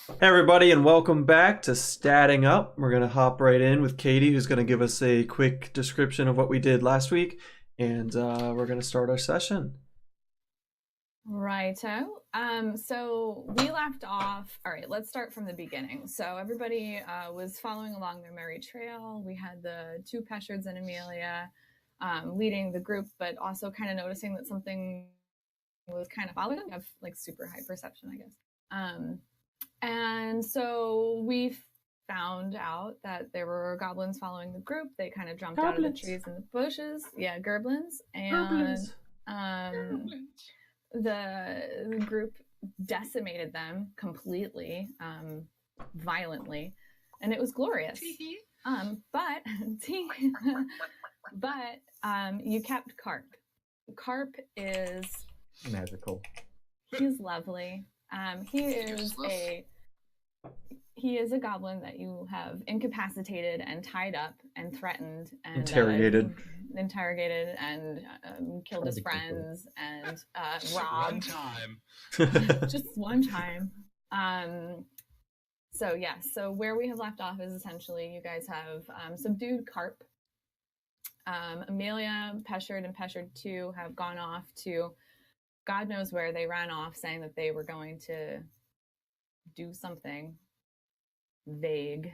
Hey everybody, and welcome back to Statting Up. We're going to hop right in with Katie, who's going to give us a quick description of what we did last week, and we're going to start our session. Righto. So we left off. All right, let's start from the beginning. So everybody was following along their merry trail. We had the two Peshards and Amelia leading the group, but also kind of noticing that something was kind of following them. You have like super high perception, I guess. And so we found out that there were goblins following the group. They kind of jumped out of the trees and the bushes. Yeah, gerblins. And the group decimated them completely, violently, and it was glorious. But you kept Carp. Carp is magical. He's lovely. He is a goblin that you have incapacitated and tied up and threatened and interrogated and killed his friends and robbed. One time. Just one time. So where we have left off is essentially you guys have subdued Carp. Amelia, Peshard, and Peshard 2 have gone off to God knows where. They ran off saying that they were going to do something vague.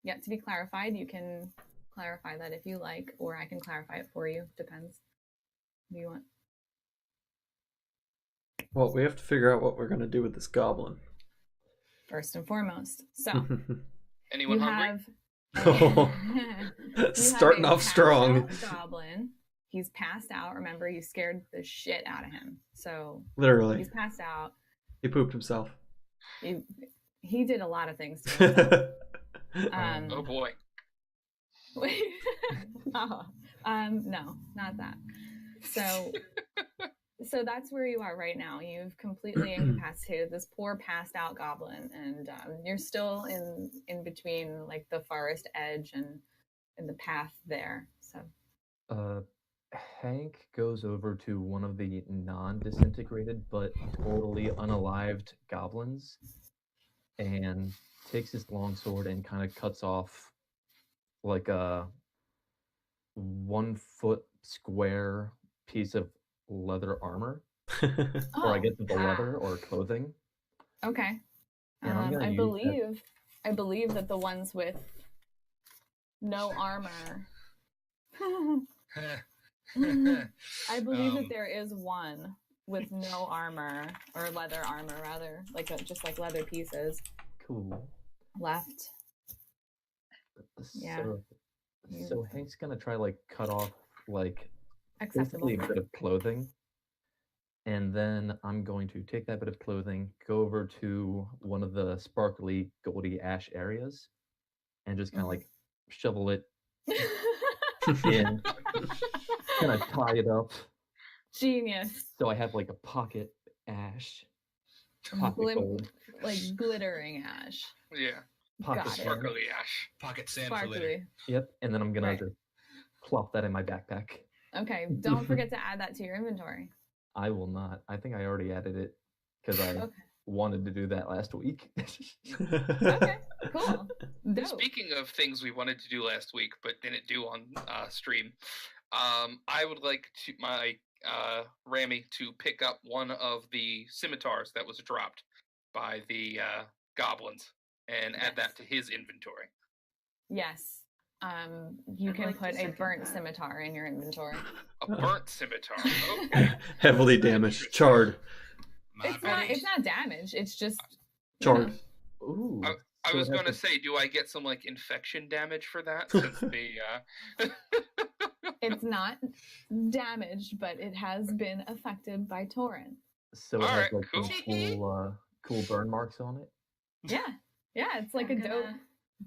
Yet to be clarified. You can clarify that if you like, or I can clarify it for you. Depends. What do you want? Well, we have to figure out what we're going to do with this goblin. First and foremost. So, anyone hungry? Starting off strong. Goblin. He's passed out. Remember, you scared the shit out of him. So literally, he's passed out. He pooped himself. He did a lot of things to himself. Oh boy. No, not that. So that's where you are right now. You've completely incapacitated this poor passed out goblin, and you're still in between like the forest edge and the path there. So Hank goes over to one of the non-disintegrated but totally unalived goblins and takes his longsword and kind of cuts off like a 1 foot square piece of leather armor. Or I guess it's leather or clothing. Okay. I believe that the ones with no armor I believe that there is one with no armor, or leather armor rather, just like leather pieces. Cool. Left. Yeah. So Hank's gonna try like cut off like acceptable basically a bit of clothing, and then I'm going to take that bit of clothing, go over to one of the sparkly goldy ash areas, and just kind of like shovel it in. Kind of tie it up. Genius. So I have like a pocket ash. Pocket gold. Like glittering ash. Yeah. Pocket sparkly ash. Pocket sand sparkly. for later. Yep. And then I'm gonna just plop that in my backpack. Okay. Don't forget to add that to your inventory. I will not. I think I already added it because I wanted to do that last week. Okay. Cool. Dope. Speaking of things we wanted to do last week but didn't do on stream, I would like to my Rami to pick up one of the scimitars that was dropped by the goblins and add that to his inventory. Yes. You can put a burnt scimitar in your inventory. A burnt scimitar. Okay. Heavily damaged, charred. It's not damaged. It's just charred. Ooh. I was going to say, do I get some like infection damage for that? Since the It's not damaged, but it has been affected by Torrent. So it has like cool burn marks on it? Yeah, it's like a dope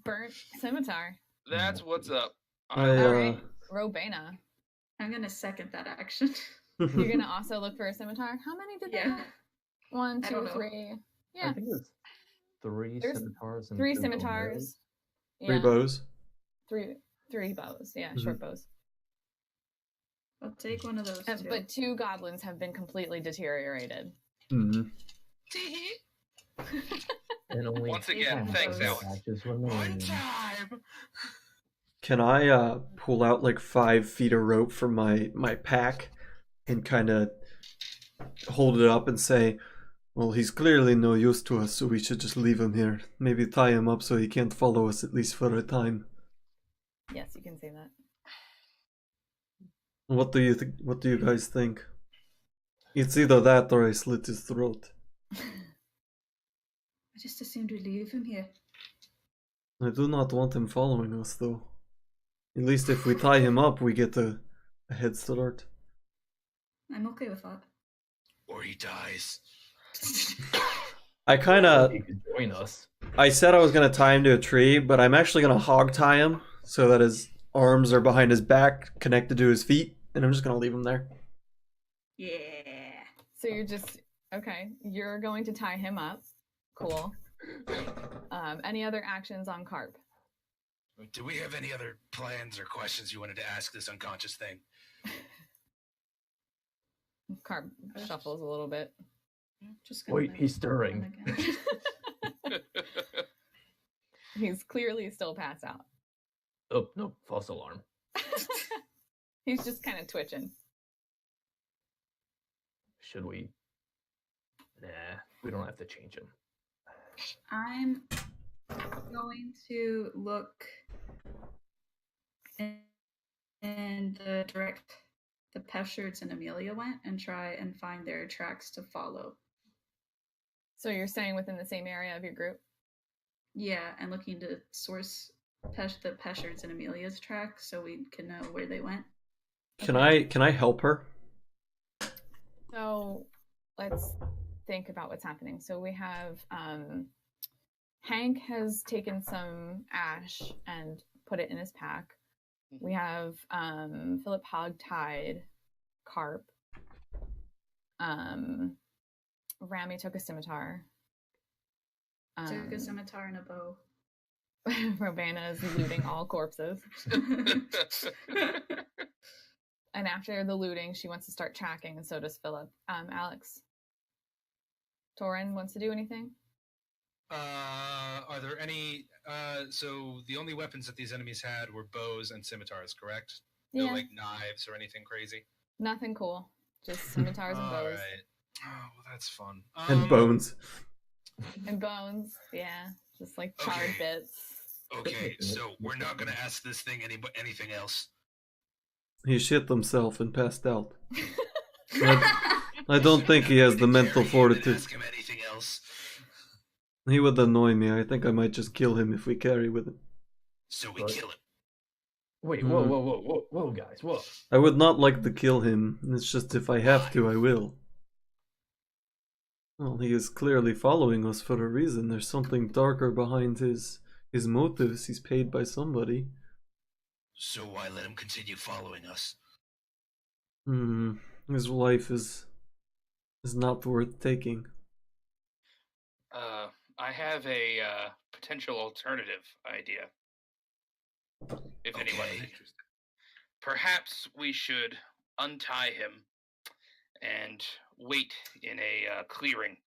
burnt scimitar. That's what's up. Alright, Robena. I'm gonna second that action. You're gonna also look for a scimitar? How many did they have? 1, 2, 3. Yeah. I think it was 3 scimitars and 3 scimitars. 3 bows. 3 bows, short bows. I'll take one of those too. But 2 goblins have been completely deteriorated. Mm-hmm. And only Once again, One thanks, of those. Alex. matches One remain. time. Can I pull out like 5 feet of rope from my pack and kind of hold it up and say, well, he's clearly no use to us, so we should just leave him here. Maybe tie him up so he can't follow us at least for a time. Yes, you can say that. What do you guys think? It's either that or I slit his throat. I just assumed we'd leave him here. I do not want him following us, though. At least if we tie him up, we get a head start. I'm okay with that. Or he dies. I kind of... He could join us. I said I was going to tie him to a tree, but I'm actually going to hog tie him so that his arms are behind his back, connected to his feet, and I'm just going to leave him there. Yeah. So you're just okay. You're going to tie him up. Cool. Any other actions on Carp? Do we have any other plans or questions you wanted to ask this unconscious thing? Carp shuffles a little bit. Just gonna Wait, let he's him stirring. again. He's clearly still passed out. Oh, no, false alarm. He's just kind of twitching. Should we? Nah, we don't have to change him. I'm going to look in the direct the Peshards and Amelia went and try and find their tracks to follow. So you're staying within the same area of your group? Yeah, and looking to source the Peshards and Amelia's tracks so we can know where they went. Can I help her? So let's think about what's happening. So we have Hank has taken some ash and put it in his pack. We have Philip hog-tied Carp. Rami took a scimitar. Took a scimitar and a bow. Robana is looting all corpses. And after the looting, she wants to start tracking, and so does Philip. Alex. Torin wants to do anything? Are there any? So the only weapons that these enemies had were bows and scimitars, correct? No, Yeah. like knives or anything crazy. Nothing cool. Just scimitars and All bows. right. Oh, well, that's fun. And bones. And bones. Yeah. Just like charred Okay. bits. Okay, so we're not gonna ask this thing anything else. He shit himself and passed out. I don't think he has the mental fortitude. Ask him anything else. He would annoy me. I think I might just kill him if we carry with him. So we Right. kill him. Wait, Hmm. whoa, guys, whoa. I would not like to kill him. It's just if I have to, I will. Well, he is clearly following us for a reason. There's something darker behind his motives. He's paid by somebody. So why let him continue following us? His life is not worth taking. I have a potential alternative idea. If anyone is Okay. interested. Perhaps we should untie him and wait in a clearing.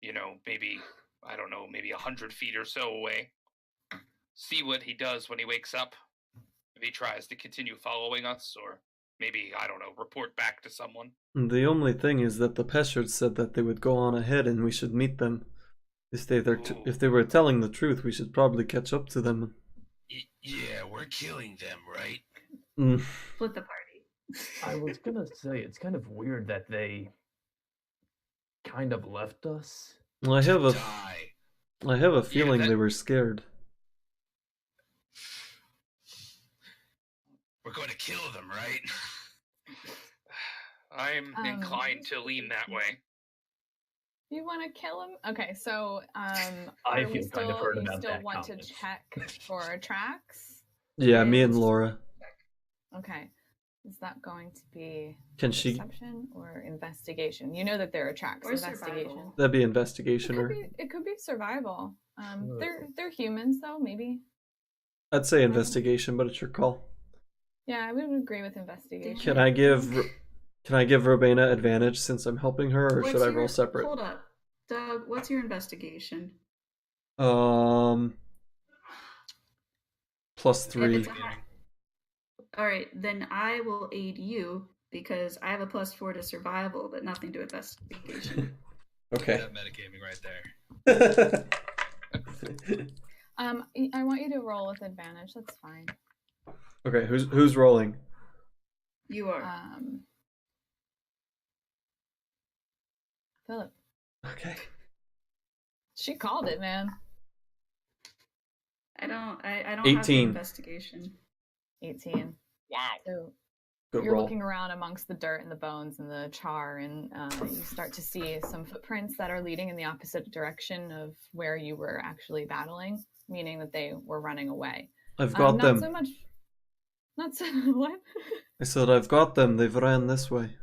You know, maybe, I don't know, maybe 100 feet or so away. See what he does when he wakes up. If he tries to continue following us, or maybe, I don't know, report back to someone. The only thing is that the Peshards said that they would go on ahead and we should meet them. If they were telling the truth, we should probably catch up to them. Yeah, we're killing them, right? Split the party. I was gonna say, it's kind of weird that they kind of left us. I have a Die. feeling that- they were scared. We're going to kill them, right? I'm inclined to lean that way. You want to kill him? Okay, so I are we feel kind of hurt you about still that want comment. to check for tracks? Yeah, me and And- Laura. Okay. Is that going to be Can she? perception or investigation? You know that there are tracks. Or Investigation. survival. That'd be It investigation, could or be, it could be survival. Sure. They're humans though, maybe. I'd say investigation, but it's your call. Yeah, I would agree with investigation. Can I give Robana advantage since I'm helping her, or What's should I your- roll separate? Hold up. Doug, what's your investigation? +3. If it's all right, then I will aid you because I have a +4 to survival, but nothing to investigation. Okay. That metagaming right there. I want you to roll with advantage. That's fine. Okay, who's rolling? You are. Philip. Okay. She called it, man. I don't have 18. investigation. 18. Wow. So Good you're roll. looking around amongst the dirt and the bones and the char, and you start to see some footprints that are leading in the opposite direction of where you were actually battling, meaning that they were running away. I've got them. Not so what? I said I've got them. They've ran this way.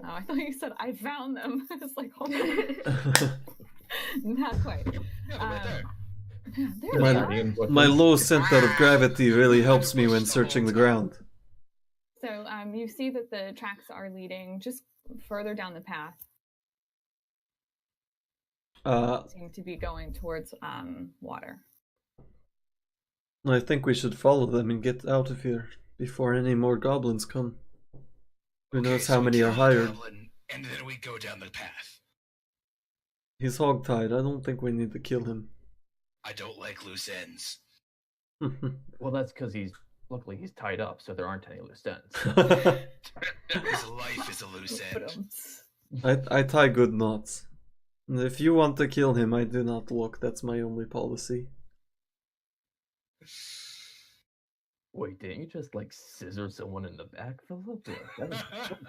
Oh, I thought you said I found them. I was like, hold on. Not quite. Yeah, right there. There they are. My low center of gravity really helps me when searching the ground. So you see that the tracks are leading just further down the path. Seem to be going towards water. I think we should follow them and get out of here before any more goblins come. Who knows how many are hired? Goblin, and then we go down the path. He's hogtied. I don't think we need to kill him. I don't like loose ends. Well, that's because luckily he's tied up, so there aren't any loose ends. His life is a loose end. I tie good knots. And if you want to kill him, I do not look. That's my only policy. Wait, didn't you just like scissor someone in the back, Philip? That was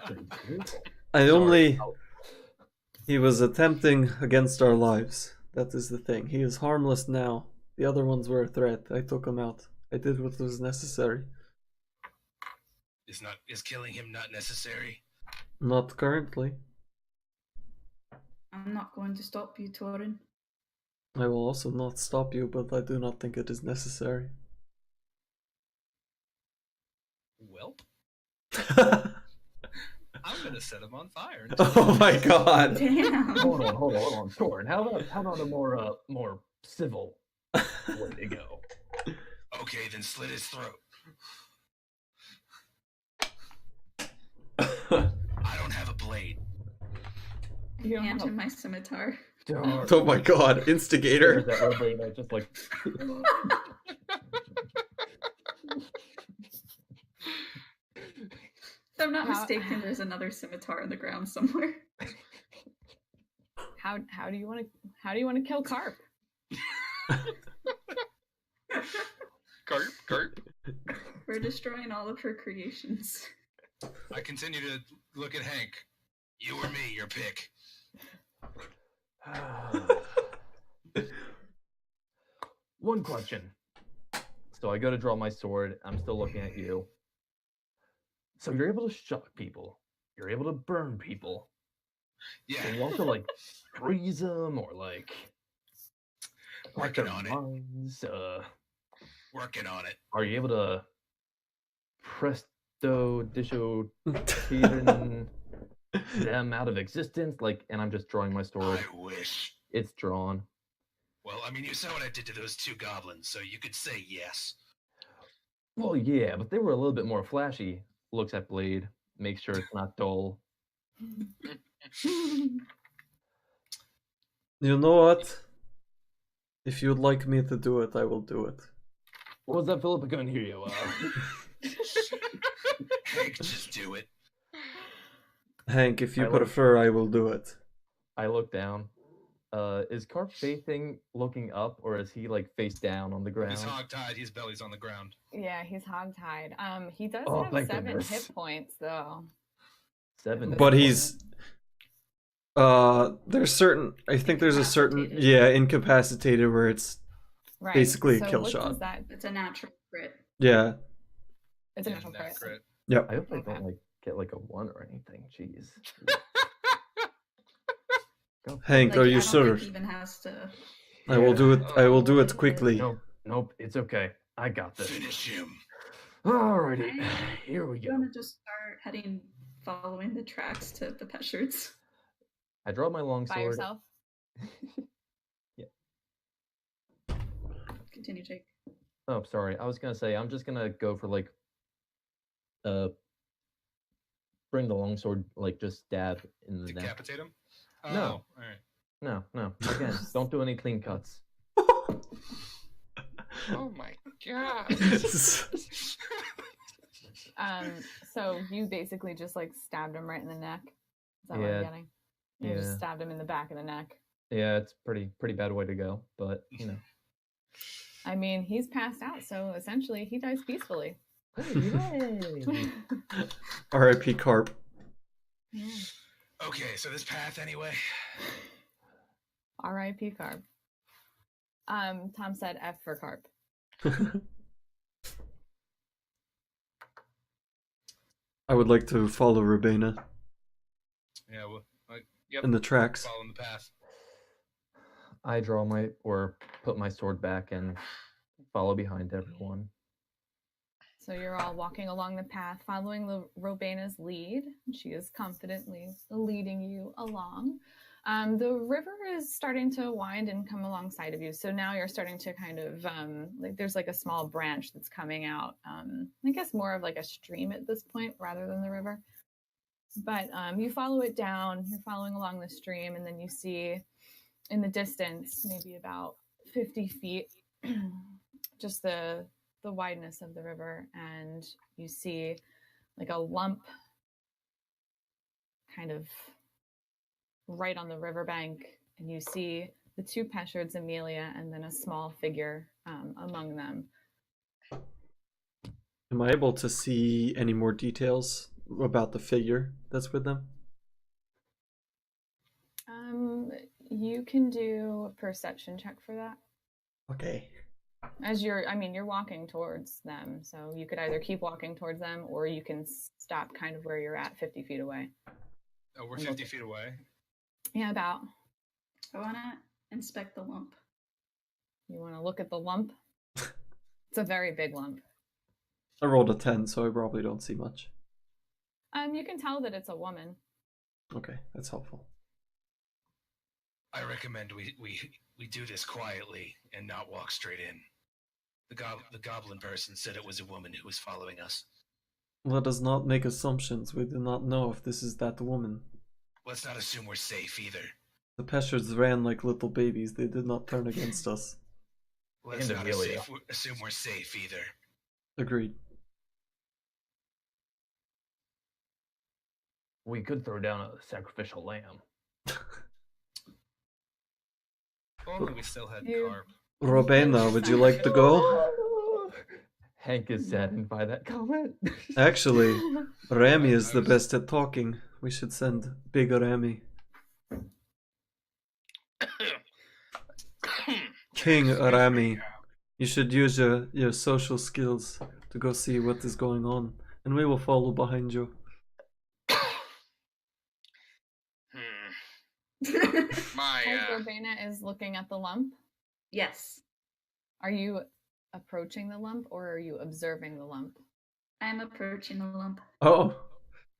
pretty brutal. He was attempting against our lives. That is the thing. He is harmless now. The other ones were a threat. I took him out. I did what was necessary. Is killing him not necessary? Not currently. I'm not going to stop you, Torin. I will also not stop you, but I do not think it is necessary. Well, I'm gonna set him on fire. Oh my god! Damn. Hold on, Torin. How about a more civil way to go? Okay, then slit his throat. I don't have a blade. Hand him my scimitar. Oh my god, instigator. That rubber, just like If I'm not mistaken, there's another scimitar on the ground somewhere. How do you want to kill Carp? Carp. We're destroying all of her creations. I continue to look at Hank. You or me, your pick. One question. So I go to draw my sword. I'm still looking at you. So you're able to shock people. You're able to burn people. Yeah. Can you also like freeze them or like Working on it. minds? Working on it. Are you able to disho them out of existence? Like, and I'm just drawing my sword. I wish. It's drawn. Well, I mean, you saw what I did to those two goblins, so you could say yes. Well, yeah, but they were a little bit more flashy. Looks at blade, makes sure it's not dull. You know what? If you'd like me to do it, I will do it. What was that, Philip? I couldn't hear you. Hank, just do it. Hank, if you prefer, I will do it. I look down. Is Carp facing looking up, or is he like face down on the ground? He's hogtied. His belly's on the ground. Yeah, he's hogtied. He does Oh, have thank 7 goodness. hit points though. 7. But he's there's certain, I think there's a certain, incapacitated where it's Right. basically a So kill what shot. does that? It's a natural crit. Yeah. It's a Yeah, natural that crit. crit. Yep. I hope I Okay. don't like get like a 1 or anything. Jeez. Hank, Like, are I you don't sure? think he even has to. I will do it. I will do it quickly. Nope, it's okay. I got this. Finish him. Alrighty, here we You go. want to just start following the tracks to the Peshards? I draw my By longsword. yourself? Continue, Jake. Oh, sorry. I was gonna say I'm just gonna go for like, bring the longsword, like just stab in the neck. Decapitate him? Oh, No. all right. No. Again, don't do any clean cuts. Oh my god. So you basically just like stabbed him right in the neck. Is that what Yeah. I'm getting? You Yeah. just stabbed him in the back of the neck. Yeah, it's pretty bad way to go, but you know. I mean, he's passed out, so essentially he dies peacefully. Yay! R.I.P. Carp. Yeah. Okay, so this path anyway. R.I.P. Carp. Tom said F for Carp. I would like to follow Rabena Yeah, well, Yep. in the tracks. following the path. I put my sword back and follow behind everyone. So you're all walking along the path, following Robena's lead. She is confidently leading you along. The river is starting to wind and come alongside of you. So now you're starting to kind of, like there's like a small branch that's coming out. I guess more of like a stream at this point rather than the river. But you follow it down, you're following along the stream, and then you see in the distance, maybe about 50 feet, just the wideness of the river, and you see like a lump kind of right on the riverbank, and you see the two Peshards, Amelia, and then a small figure among them. Am I able to see any more details about the figure that's with them? You can do a perception check for that. Okay. As you're walking towards them, so you could either keep walking towards them or you can stop kind of where you're at, 50 feet away. Oh, we're 50 feet away. Yeah, about. I want to inspect the lump. You want to look at the lump? It's a very big lump. I rolled a 10, so I probably don't see much. You can tell that it's a woman. Okay, that's helpful. I recommend we do this quietly and not walk straight in. The goblin person said it was a woman who was following us. Let us not make assumptions. We do not know if this is that woman. Let's not assume we're safe either. The Peshards ran like little babies. They did not turn against us. Let's And not Amelia. assume we're safe either. Agreed. We could throw down a sacrificial lamb. If only we still had You- carp. Robena, would you like to go? Hank is saddened by that comment. Actually, Rami is the best at talking. We should send Big Rami. King Rami. You should use your social skills to go see what is going on, and we will follow behind you. My As Robena is looking at the lump, Yes, are you approaching the lump or are you observing the lump? I'm approaching the lump. Oh,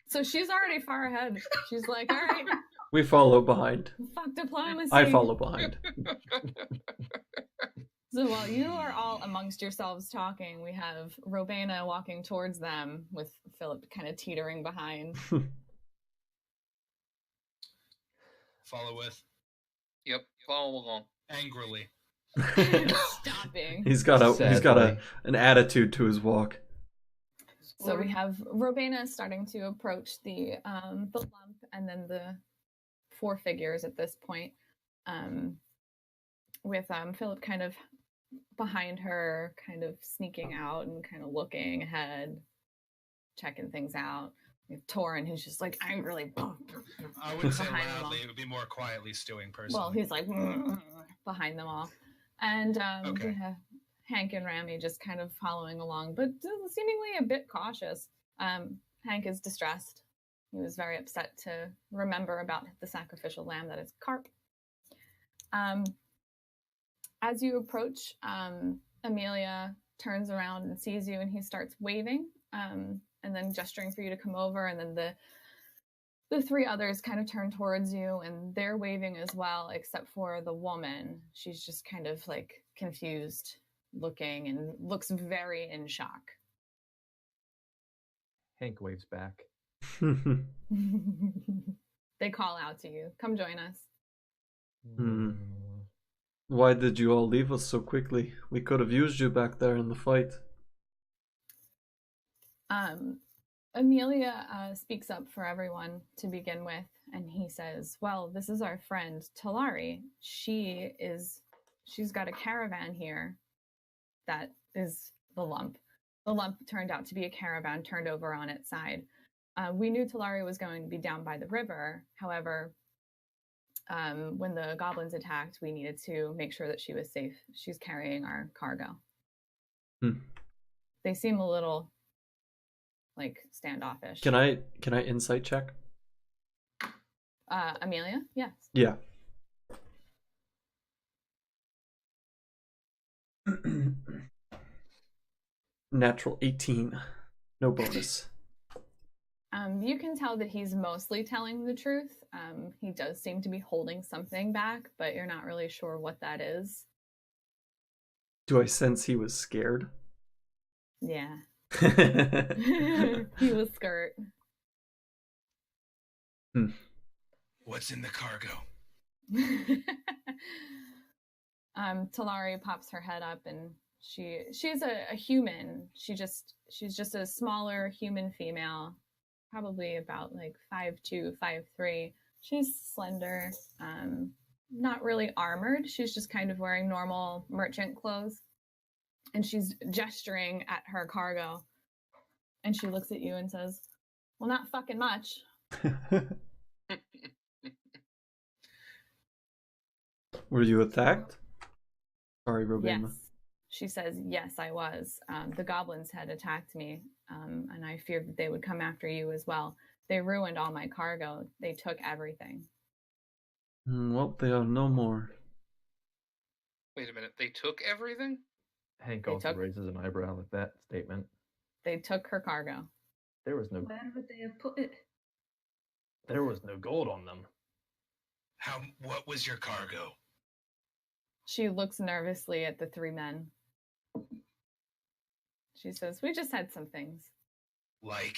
So she's already far ahead. She's like, all right, we follow behind. fuck diplomacy. I follow behind. So while you are all amongst yourselves talking, we have Robena walking towards them with Philip kind of teetering behind. Follow with Yep, follow along. angrily. Stopping. He's got Sadly. an attitude to his walk. So we have Robena starting to approach the lump, and then the four figures at this point, with Philip kind of behind her, kind of sneaking out and kind of looking ahead, checking things out. We have Torin, who's just like angrily. I wouldn't say Behind them all. loudly. It would be more quietly stewing personally. Well, he's like behind them all, and Okay. we have Hank and Rami just kind of following along, but seemingly a bit cautious. Hank is distressed. He was very upset to remember about the sacrificial lamb that is Carp. As you approach, Amelia turns around and sees you, and he starts waving, and then gesturing for you to come over, and then The three others kind of turn towards you, and they're waving as well, except for the woman. She's just kind of like confused looking and looks very in shock. Hank waves back. They call out to you. Come join us. Why did you all leave us so quickly? We could have used you back there in the fight. Amelia speaks up for everyone to begin with, and he says, well, this is our friend Talari. She's got a caravan here that is the lump. The lump turned out to be a caravan turned over on its side. We knew Talari was going to be down by the river. However, when the goblins attacked, we needed to make sure that she was safe. She's carrying our cargo. They seem a little like standoffish. Can I insight check? Amelia? Yes. Yeah. Natural 18. No bonus. You can tell that he's mostly telling the truth. He does seem to be holding something back, but you're not really sure what that is. Do I sense he was scared? Yeah. He was skirt. What's in the cargo? Talari pops her head up, and she's a human. She's just a smaller human female, probably about like 5'2", 5'3". She's slender, not really armored. She's just kind of wearing normal merchant clothes, and she's gesturing at her cargo. And she looks at you and says, "Well, not fucking much." Were you attacked? Sorry, Robina. Yes. She says, yes, I was. The goblins had attacked me, and I feared that they would come after you as well. They ruined all my cargo. They took everything. Well, they are no more. Wait a minute. They took everything? Hank also raises an eyebrow at that statement. They took her cargo. There was no. Where would they have put it? There was no gold on them. What was your cargo? She looks nervously at the three men. She says, we just had some things. Like?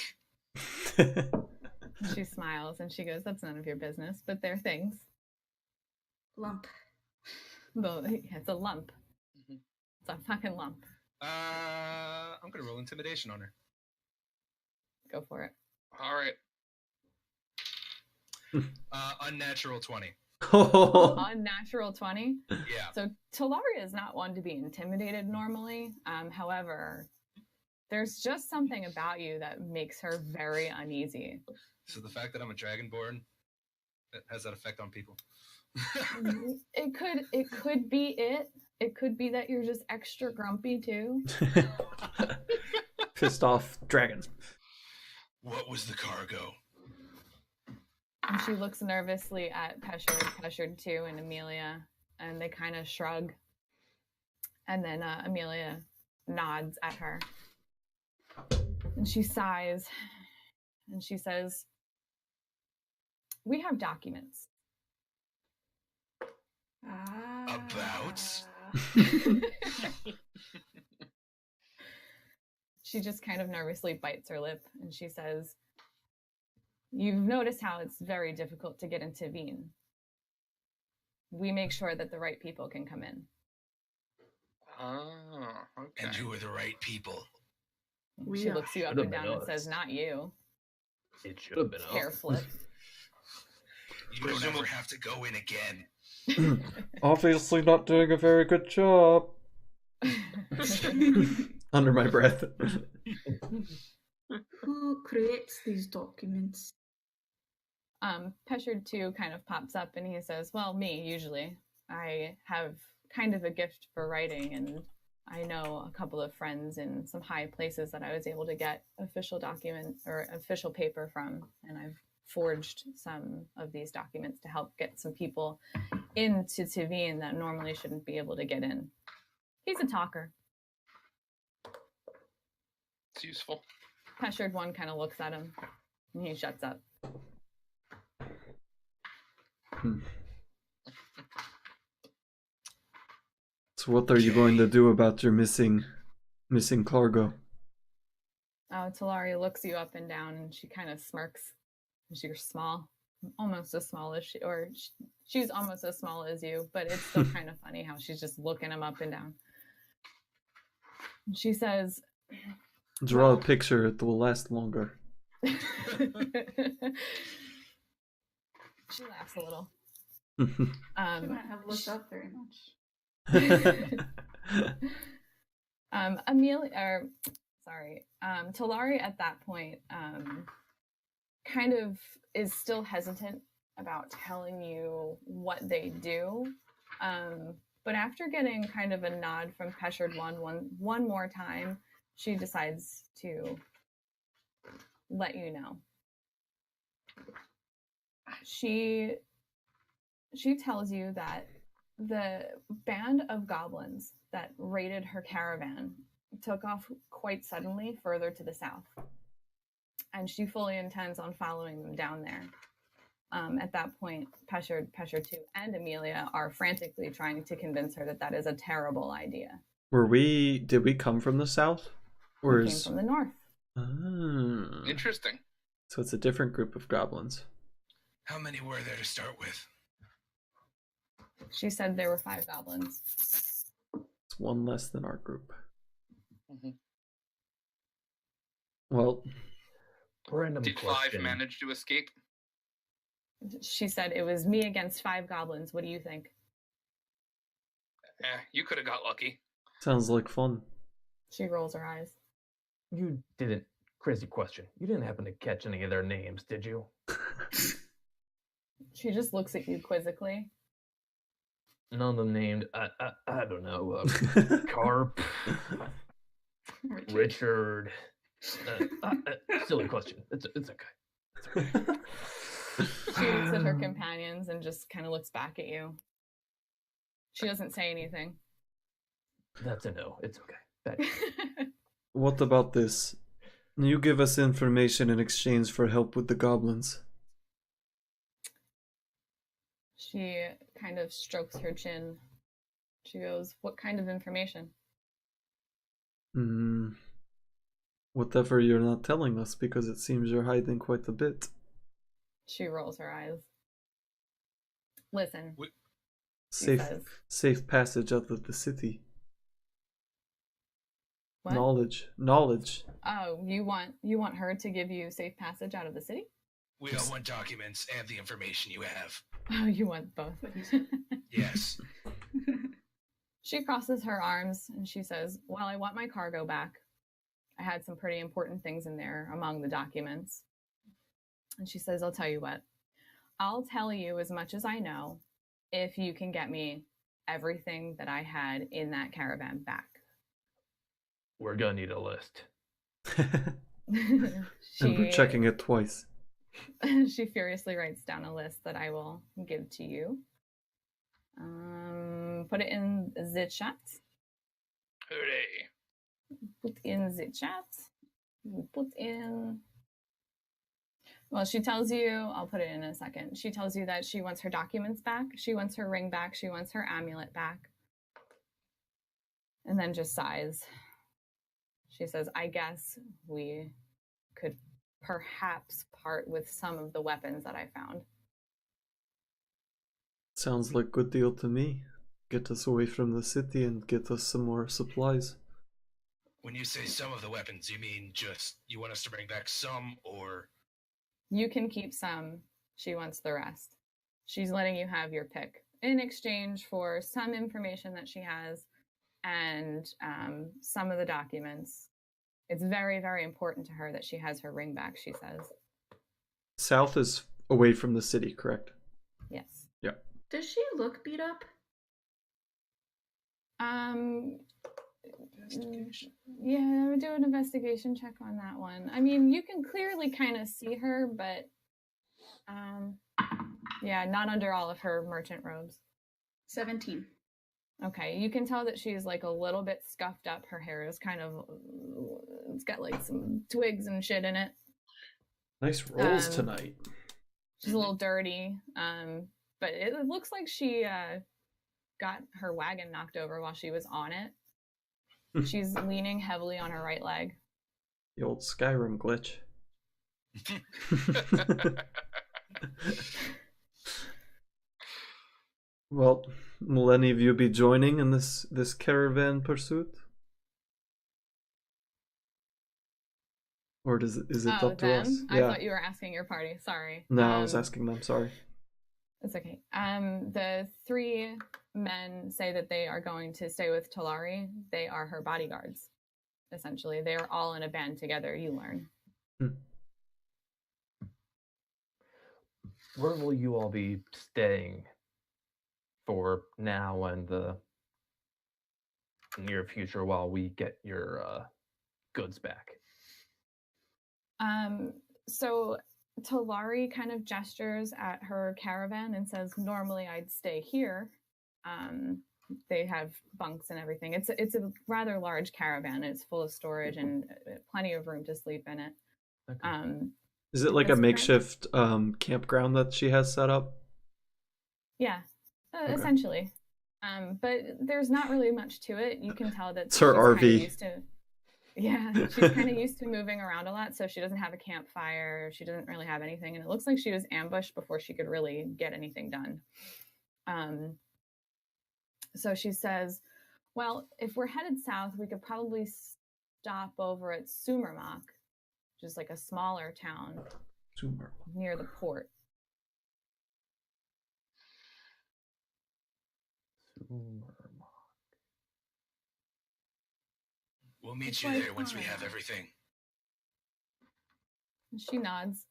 She smiles and she goes, that's none of your business, but they're things. Lump. It's a lump. Mm-hmm. It's a fucking lump. I'm gonna roll intimidation on her. Go for it. All right. Unnatural 20. Unnatural 20? Yeah. So Talaria is not one to be intimidated normally. However, there's just something about you that makes her very uneasy. So the fact that I'm a dragonborn, has that effect on people? It could be it. It could be that you're just extra grumpy too. Pissed off dragon. What was the cargo? And she looks nervously at Peshard too, and Amelia, and they kind of shrug. And then Amelia nods at her. And she sighs, and she says, we have documents. About? She just kind of nervously bites her lip, and she says, you've noticed how it's very difficult to get into Wien. We make sure that the right people can come in. Oh, okay. And who are the right people? She looks you up and down and says, not you. It should have been Hair flip. You don't ever have to go in again. Obviously not doing a very good job. Under my breath. Who creates these documents? Peshard too kind of pops up and he says, well, me, usually. I have kind of a gift for writing, and I know a couple of friends in some high places that I was able to get official document or official paper from, and I've forged some of these documents to help get some people into Tivine that normally shouldn't be able to get in. He's a talker. It's useful. Peshard one kind of looks at him, and he shuts up. So what are you going to do about your missing cargo? Oh, Talari looks you up and down, and she kind of smirks. You're small, almost as small as she's almost as small as you, but it's still kind of funny how she's just looking him up and down. She says, Draw a picture, it will last longer. She laughs a little. She might have looked up very much. Talari at that point kind of is still hesitant about telling you what they do. But after getting kind of a nod from Peshard one more time, she decides to let you know. She tells you that the band of goblins that raided her caravan took off quite suddenly further to the south, and she fully intends on following them down there. At that point, Peshard 2 and Amelia are frantically trying to convince her that is a terrible idea. Did we come from the south? Or we came from the north. Interesting. So it's a different group of goblins. How many were there to start with? She said there were 5 goblins. It's one less than our group. Mm-hmm. Well, random did question. 5 manage to escape? She said it was me against 5 goblins. What do you think? You could have got lucky. Sounds like fun. She rolls her eyes. You didn't. Crazy question. You didn't happen to catch any of their names, did you? She just looks at you quizzically. None of them named, I don't know, Carp, Richard. Silly question. It's okay. She looks at her companions and just kind of looks back at you. She doesn't say anything. That's a no. It's okay. What about this? You give us information in exchange for help with the goblins. She kind of strokes her chin. She goes, "What kind of information?" Whatever you're not telling us, because it seems you're hiding quite a bit. She rolls her eyes. Listen. Safe passage out of the city. What? Knowledge. Oh, you want her to give you safe passage out of the city? We all want documents and the information you have. Oh, you want both. Yes. She crosses her arms and she says, "Well, I want my cargo back. I had some pretty important things in there among the documents." And she says, "I'll tell you what. I'll tell you as much as I know if you can get me everything that I had in that caravan back." We're gonna need a list. And we're checking it twice. She furiously writes down a list that I will give to you. Put it in the chat. Hooray. Put in the chat. Put in... Well, she tells you, I'll put it in a second. She tells you that she wants her documents back. She wants her ring back. She wants her amulet back. And then just sighs. She says, "I guess we could perhaps part with some of the weapons that I found." Sounds like a good deal to me. Get us away from the city and get us some more supplies. When you say some of the weapons, you mean just you want us to bring back some, or... You can keep some. She wants the rest. She's letting you have your pick in exchange for some information that she has and some of the documents. It's very, very important to her that she has her ring back, she says. South is away from the city, correct? Yes. Yeah. Does she look beat up? Yeah, I would do an investigation check on that one. I mean, you can clearly kind of see her, but yeah, not under all of her merchant robes. 17. Okay, you can tell that she's like a little bit scuffed up. Her hair is kind of, it's got like some twigs and shit in it. Nice rolls tonight. She's a little dirty. but it looks like she got her wagon knocked over while she was on it. She's leaning heavily on her right leg. The old Skyrim glitch. Well, will any of you be joining in this caravan pursuit? Or is it up to them? us? I thought you were asking your party. Sorry. No, I was asking them. Sorry. It's okay. The 3 men say that they are going to stay with Talari. They are her bodyguards, essentially. They are all in a band together, you learn. Where will you all be staying for now and the near future while we get your goods back? So Talari kind of gestures at her caravan and says, normally I'd stay here. They have bunks and everything. It's a rather large caravan. It's full of storage and plenty of room to sleep in it. Okay. Is it like a That's makeshift campground that she has set up? Yeah, Okay. essentially. But there's not really much to it. You can tell that It's her she's kinda RV. used to, yeah, she's kind of used to moving around a lot, so she doesn't have a campfire. She doesn't really have anything, and it looks like she was ambushed before she could really get anything done. So she says, well, if we're headed south, we could probably stop over at Sumermak, which is like a smaller town near the port. We'll meet It's you like there once we have fine. everything. She nods.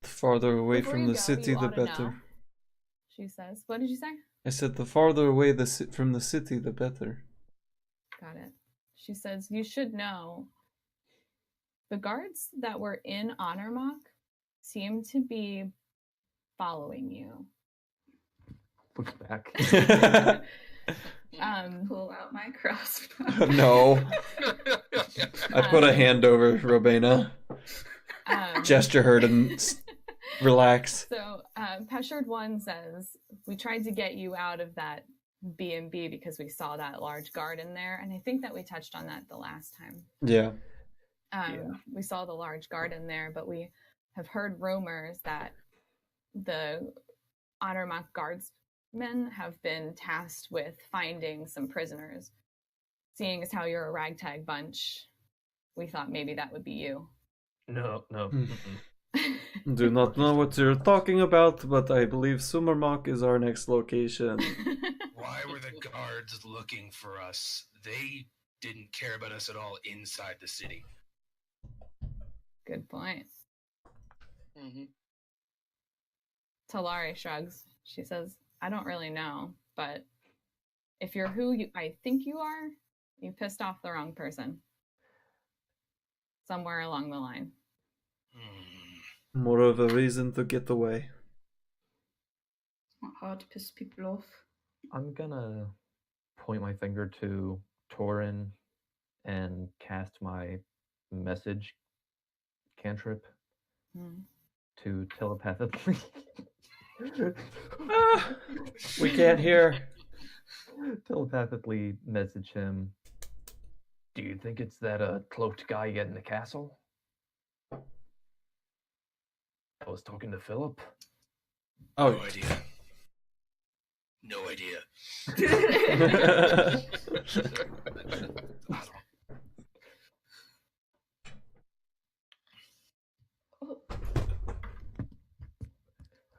The farther away Before from you the go, city, you the ought to better. know, she says. What did you say? I said the farther away from the city, the better. Got it. She says, you should know the guards that were in Honormock seem to be following you. Looks back. Pull out my crossbow. No. I put a hand over Robena. Gesture her to relax. So Peshard 1 says, we tried to get you out of that B&B because we saw that large guard in there. And I think that we touched on that the last time. Yeah. We saw the large guard in there, but we have heard rumors that the Honormock guardsmen have been tasked with finding some prisoners. Seeing as how you're a ragtag bunch, we thought maybe that would be you. No. Do not know what you're talking about, but I believe Sumermock is our next location. Why were the guards looking for us? They didn't care about us at all inside the city. Good point. Mm-hmm. Talari shrugs. She says, I don't really know, but if you're who I think you are, you pissed off the wrong person. Somewhere along the line. More of a reason to get away. It's not hard to piss people off. I'm gonna point my finger to Torin and cast my message cantrip to telepathically. We can't hear. Telepathically message him. Do you think it's that cloaked guy yet in the castle? I was talking to Philip. Oh, No idea. No idea.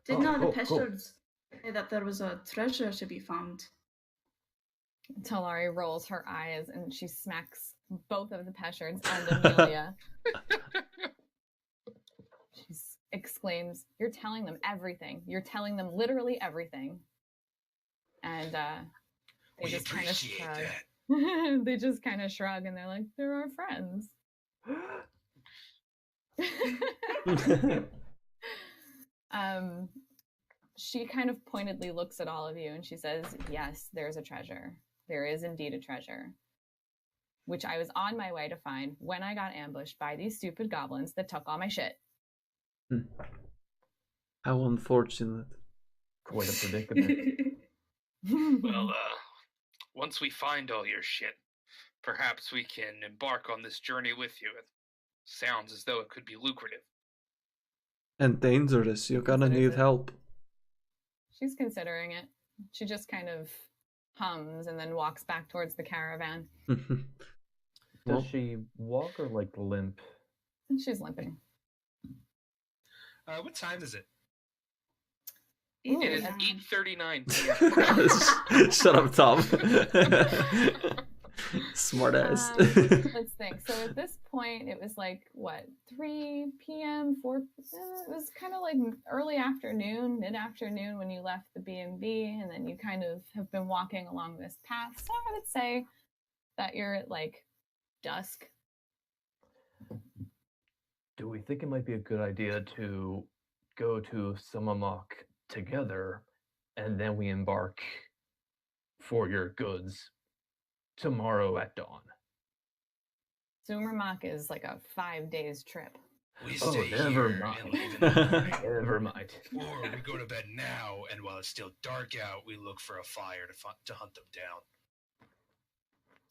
Didn't know the Peshards say that there was a treasure to be found. Talari rolls her eyes and she smacks both of the Peshards and Amelia. She exclaims, "You're telling them everything. You're telling them literally everything." And they We just kind of appreciate shrug. that. They just kind of shrug and they're like, "They're our friends." She kind of pointedly looks at all of you and she says, "Yes, there's a treasure. There is indeed a treasure, which I was on my way to find when I got ambushed by these stupid goblins that took all my shit." How unfortunate. Quite a predicament. Well, once we find all your shit, perhaps we can embark on this journey with you. It sounds as though it could be lucrative. And dangerous. You're gonna Considers need it. help. She's considering it. She just kind of hums and then walks back towards the caravan. Does she walk or like limp? She's limping. What time is it? Ooh, It is that's- 8:39 Shut up, Tom. Smart ass. Let's think. So at this point, it was like, what, 3 p.m., 4? It was kind of like early afternoon, mid-afternoon when you left the B&B, and then you kind of have been walking along this path. So I would say that you're at like dusk. Do we think it might be a good idea to go to Sumamok together, and then we embark for your goods tomorrow at dawn? Sumermach is like a 5 days trip. We Oh, stay never here mind. and leave in the morning. Never mind. Or we go to bed now, and while it's still dark out, we look for a fire to hunt them down.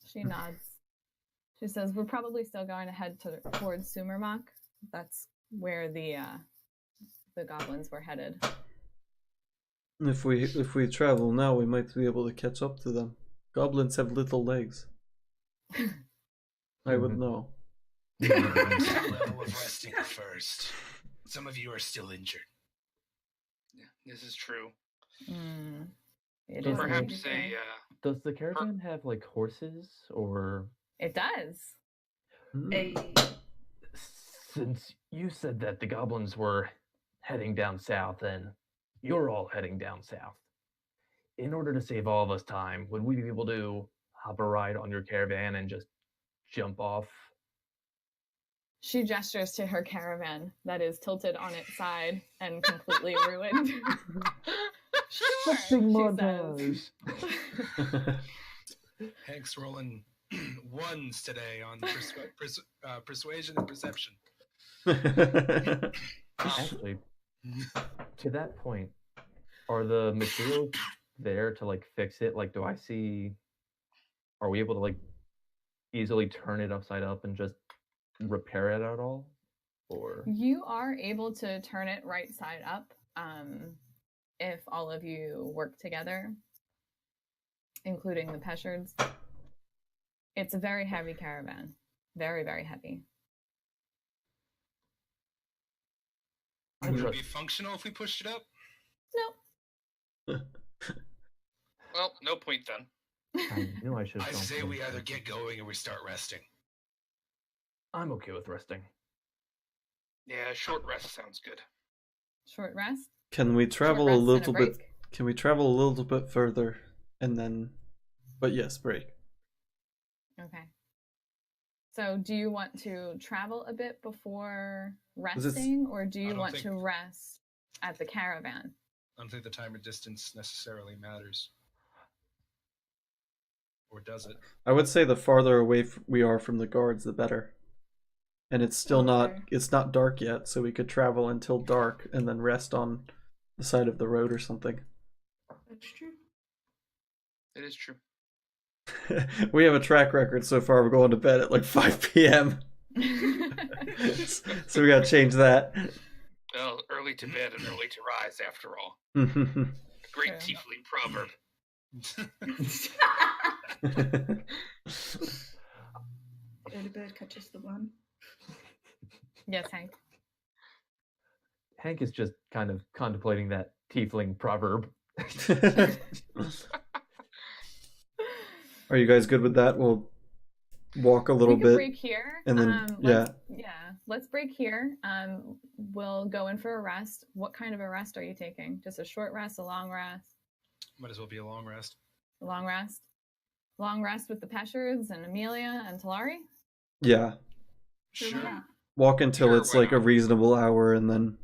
She nods. She says, "We're probably still going to head towards Sumermach. That's where the goblins were headed." If we travel now, we might be able to catch up to them. Goblins have little legs. I would know. Level of resting first. Some of you are still injured. Yeah, this is true. It So is Perhaps interesting. Does the caravan have like horses, or It does. Hey. since you said that the goblins were heading down south and you're all heading down south, in order to save all of us time, would we be able to hop a ride on your caravan and just jump off? She gestures to her caravan that is tilted on its side and completely ruined. Sure, she says. Hank's rolling ones today on persuasion and perception. Actually, to that point, are the materials there to like fix it? Like, are we able to like easily turn it upside up and just repair it at all? Or You are able to turn it right side up if all of you work together, including the Peshards. It's a very heavy caravan. Very, very heavy. Would it be functional if we pushed it up? No. Well, no point then. I knew I should have I gone say for we it. either get going or we start resting. I'm okay with resting. Yeah, short rest sounds good. Short rest. Can we Short travel rest a and little bit? break. Can we travel a little bit further and then? But yes, break. Okay. So do you want to travel a bit before Is this- resting, or do you don't want think- to rest at the caravan? I don't think the time or distance necessarily matters. Or does it? I would say the farther away we are from the guards, the better. And it's still not. Okay. It's not dark yet, so we could travel until dark and then rest on the side of the road or something. That's true. It is true. We have a track record so far of going to bed at like 5 p.m. So we gotta change that. Well, early to bed and early to rise, after all. Hmm. Great True. tiefling proverb. Go to bed, catches the one. Yes, Hank. Hank is just kind of contemplating that tiefling proverb. Are you guys good with that? We'll walk a little We can bit. break here. and then- Let's break here. We'll go in for a rest. What kind of a rest are you taking? Just a short rest, a long rest? Might as well be a long rest. A long rest? Long rest with the Peshards and Amelia and Talari? Yeah. Sure. Yeah. Walk until Sure, it's why like a not? reasonable hour and then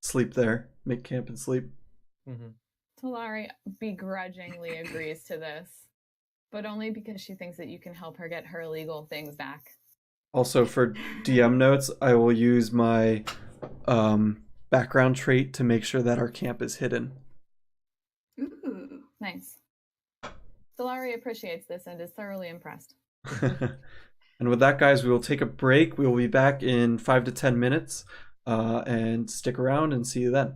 sleep there. Make camp and sleep. Mm-hmm. Talari begrudgingly agrees to this, but only because she thinks that you can help her get her legal things back. Also, for DM notes, I will use my background trait to make sure that our camp is hidden. Nice. Solari appreciates this and is thoroughly impressed. And with that, guys, we will take a break. We will be back in 5 to 10 minutes. And stick around and see you then.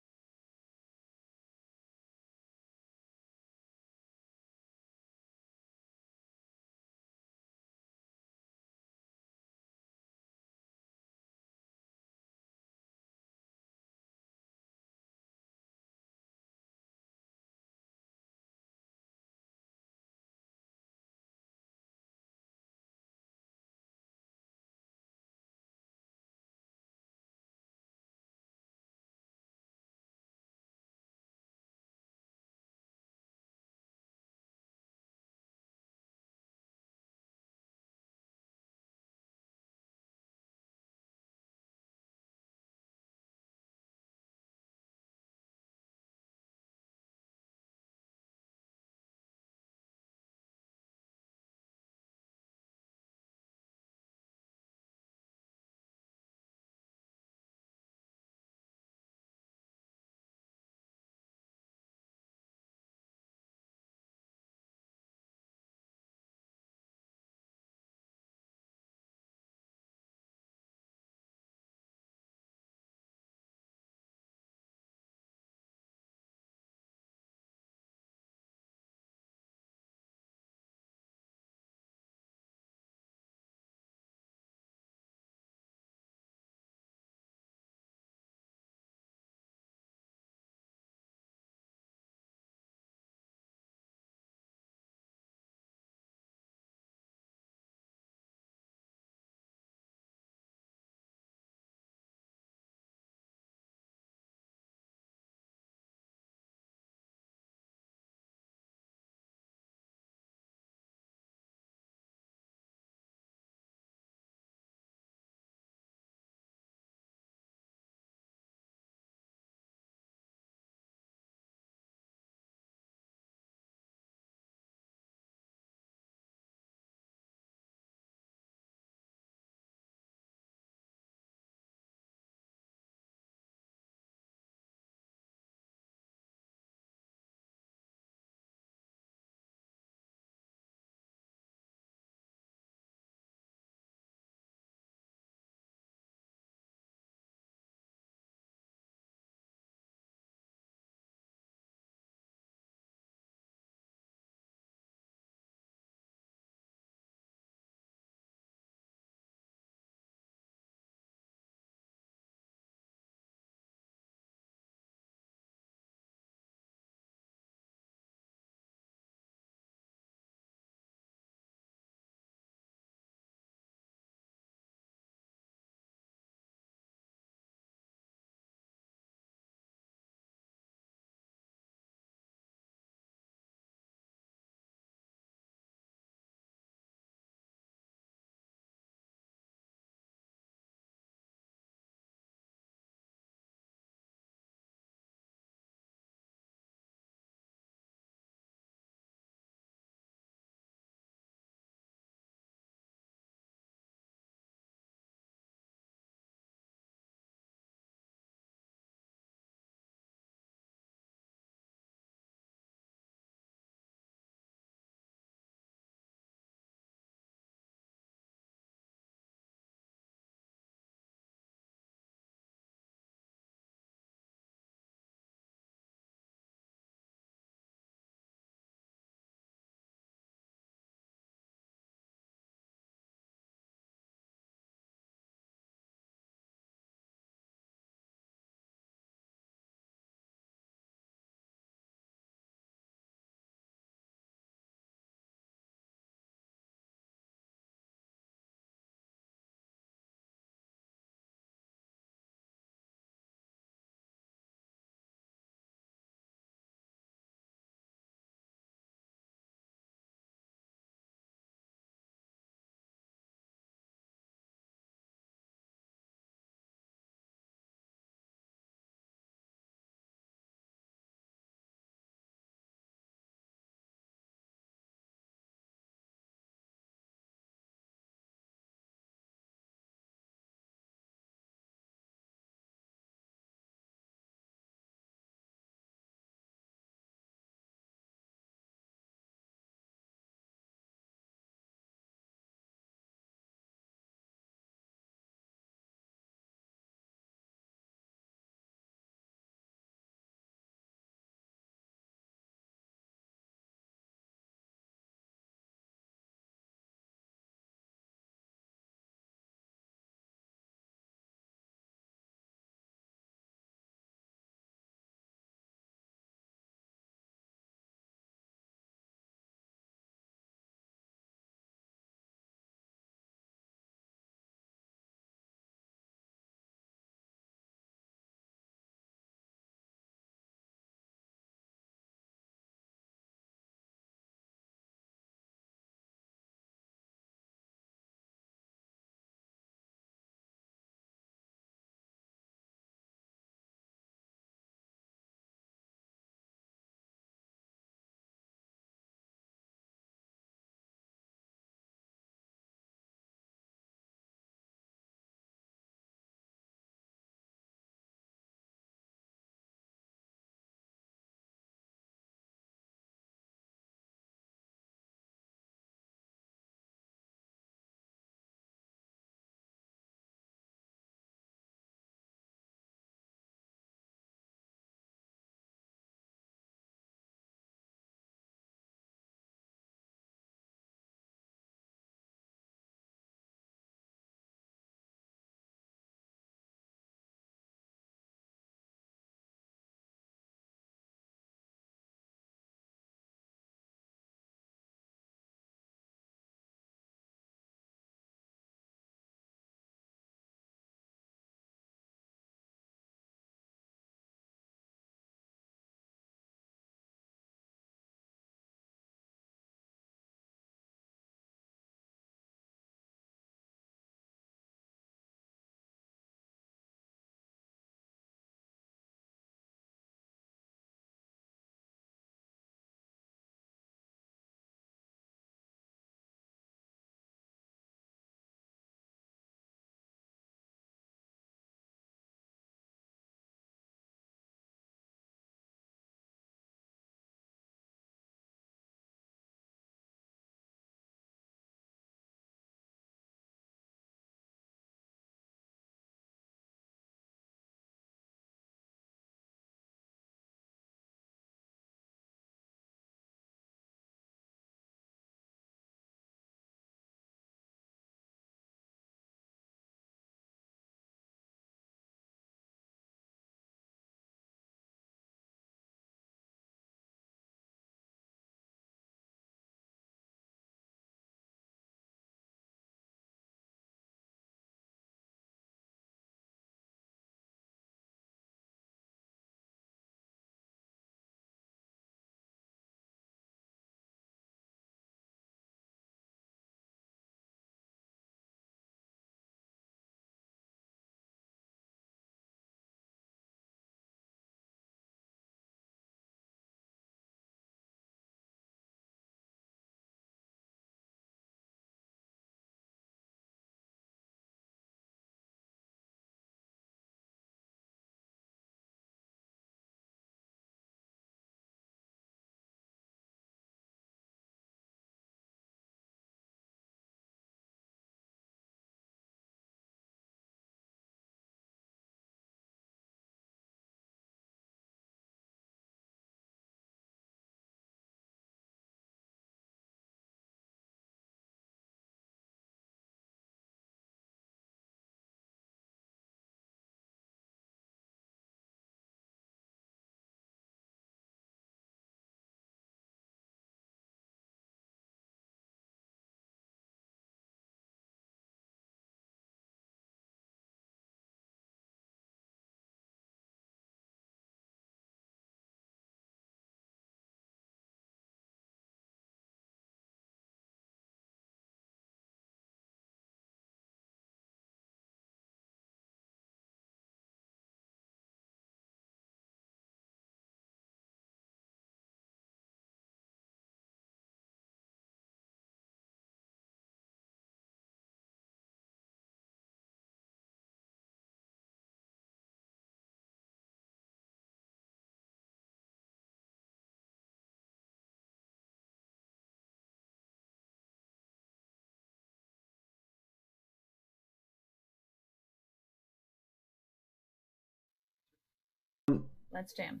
let's jam.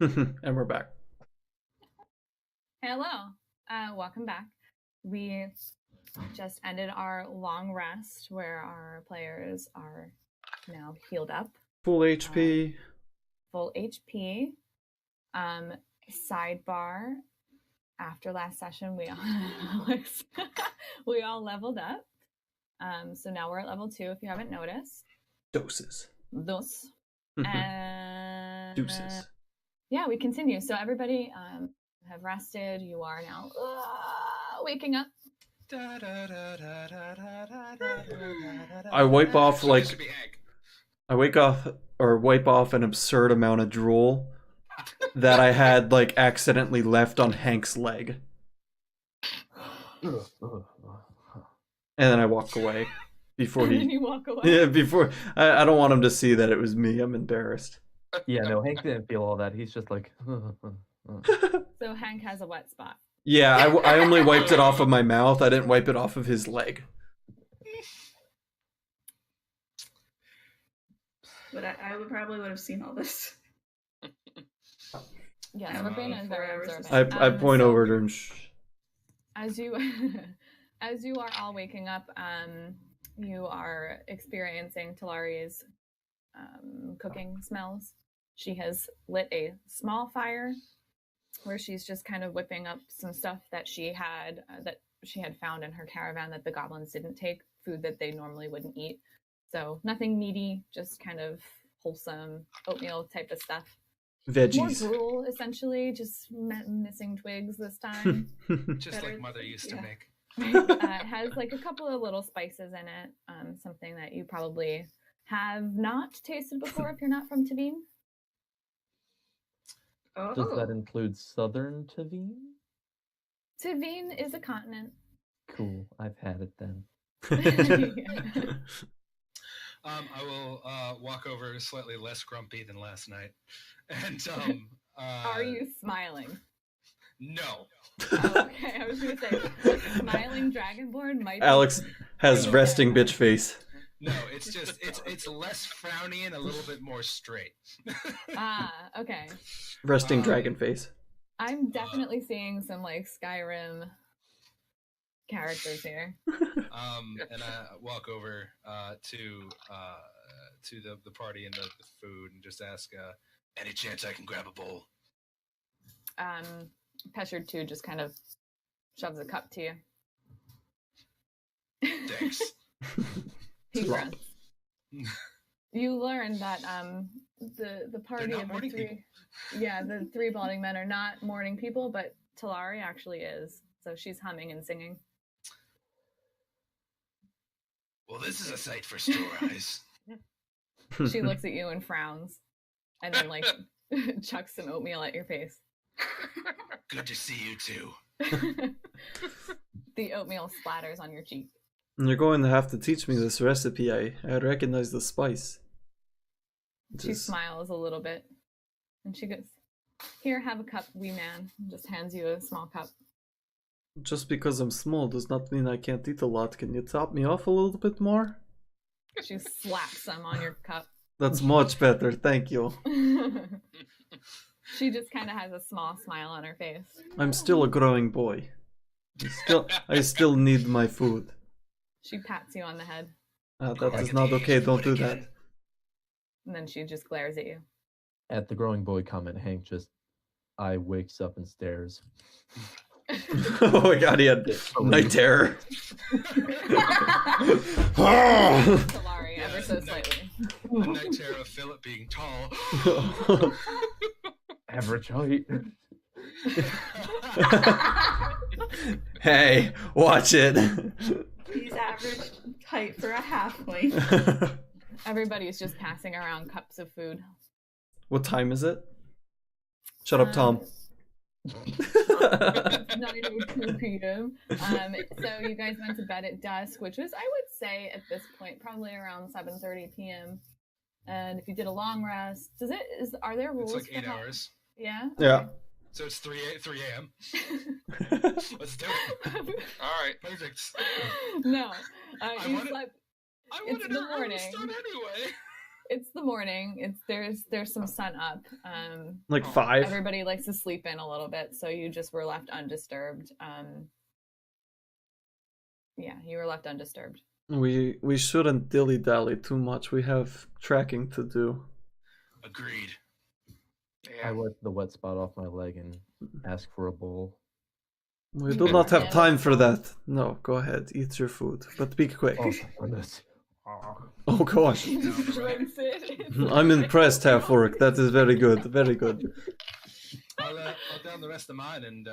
And we're back. Hello, welcome back. We just ended our long rest where our players are now healed up, Full HP. full HP. Sidebar, after last session, we all leveled up. So now we're at level 2 if you haven't noticed. Doses. Those. And Deuces. yeah, we continue. So everybody have rested. You are now waking up. I wipe off So this should be Hank. I wipe off an absurd amount of drool that I had accidentally left on Hank's leg. And then I walk away before And then he you walk away. Yeah, before I don't want him to see that it was me. I'm embarrassed. Yeah, no, Hank didn't feel all that. He's just like, So Hank has a wet spot. Yeah, I only wiped it off of my mouth. I didn't wipe it off of his leg. But I would probably would have seen all this. Yes, Um, Rabina is very 4 hours observant. I point so over to him. as you as you are all waking up, you are experiencing Talari's cooking smells. She has lit a small fire where she's just kind of whipping up some stuff that she had found in her caravan that the goblins didn't take, food that they normally wouldn't eat. So nothing meaty, just kind of wholesome oatmeal type of stuff. Veggies. More gruel, essentially, just missing twigs this time. Just Better- like Mother used to yeah. make. It has a couple of little spices in it, something that you probably have not tasted before if you're not from Tavine. Oh, does that include Southern Tavine? Tavine is a continent. Cool, I've had it then. I will walk over slightly less grumpy than last night. And Are you smiling? No. Okay, I was going to say, smiling dragonborn might be... Alex has resting bitch face. No, it's just it's less frowny and a little bit more straight. Okay. Resting dragon face. I'm definitely seeing some Skyrim characters here. And I walk over to the party and the food and just ask, any chance I can grab a bowl? Peshard 2 just kind of shoves a cup to you. Thanks. He grunts. You learn that the party not of the morning three, people. yeah, the 3 balding men are not morning people, but Talari actually is. So she's humming and singing. Well, this is a sight for store eyes. She looks at you and frowns, and then chucks some oatmeal at your face. Good to see you too. The oatmeal splatters on your cheek. You're going to have to teach me this recipe. I recognize the spice. She smiles a little bit, and she goes, "Here, have a cup, wee man." And just hands you a small cup. Just because I'm small does not mean I can't eat a lot. Can you top me off a little bit more? She slaps some on your cup. That's much better, thank you. She just kind of has a small smile on her face. I'm still a growing boy. I still need my food. She pats you on the head, That is not okay, don't do that. and then she just glares at you. At the growing boy comment, Hank just wakes up and stares. Oh my god, he had night terror. Talari, ever so slightly. The night terror of Philip being tall. Average height. Hey, watch it. He's average height for a halfling. Everybody's just passing around cups of food. What time is it? Shut up, Tom. It's 9:02 p.m. So you guys went to bed at dusk, which was, I would say, at this point, probably around 7:30 p.m. And if you did a long rest, are there rules? It's like 8 for how- hours. Yeah. Yeah. So it's 3 a.m. Let's do it. All right. Perfect. No, I you wanted- slept. I It's wanted the an early morning. start anyway. It's the morning. There's some sun up. Like 5? Everybody likes to sleep in a little bit, so you just were left undisturbed. Yeah, you were left undisturbed. We shouldn't dilly-dally too much. We have tracking to do. Agreed. I Yeah. wipe the wet spot off my leg and ask for a bowl. We do not have time for that. No, go ahead, eat your food, but be quick. Oh, goodness. Oh gosh, He just drinks it. I'm impressed, Half-Orc. That is very good, very good. I'll down the rest of mine and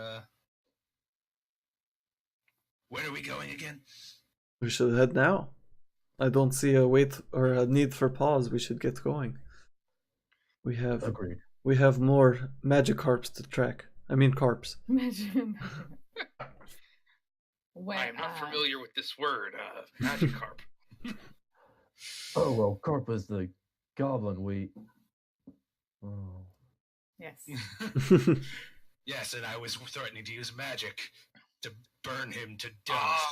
where are we going again? We should head now. I don't see a wait or a need for pause. We should get going. We have Agreed. more Magikarps to track. I mean carps. Imagine. I am not familiar with this word, Magikarp. Oh, well, Carp is the goblin we... Oh. Yes. Yes, and I was threatening to use magic to burn him to dust.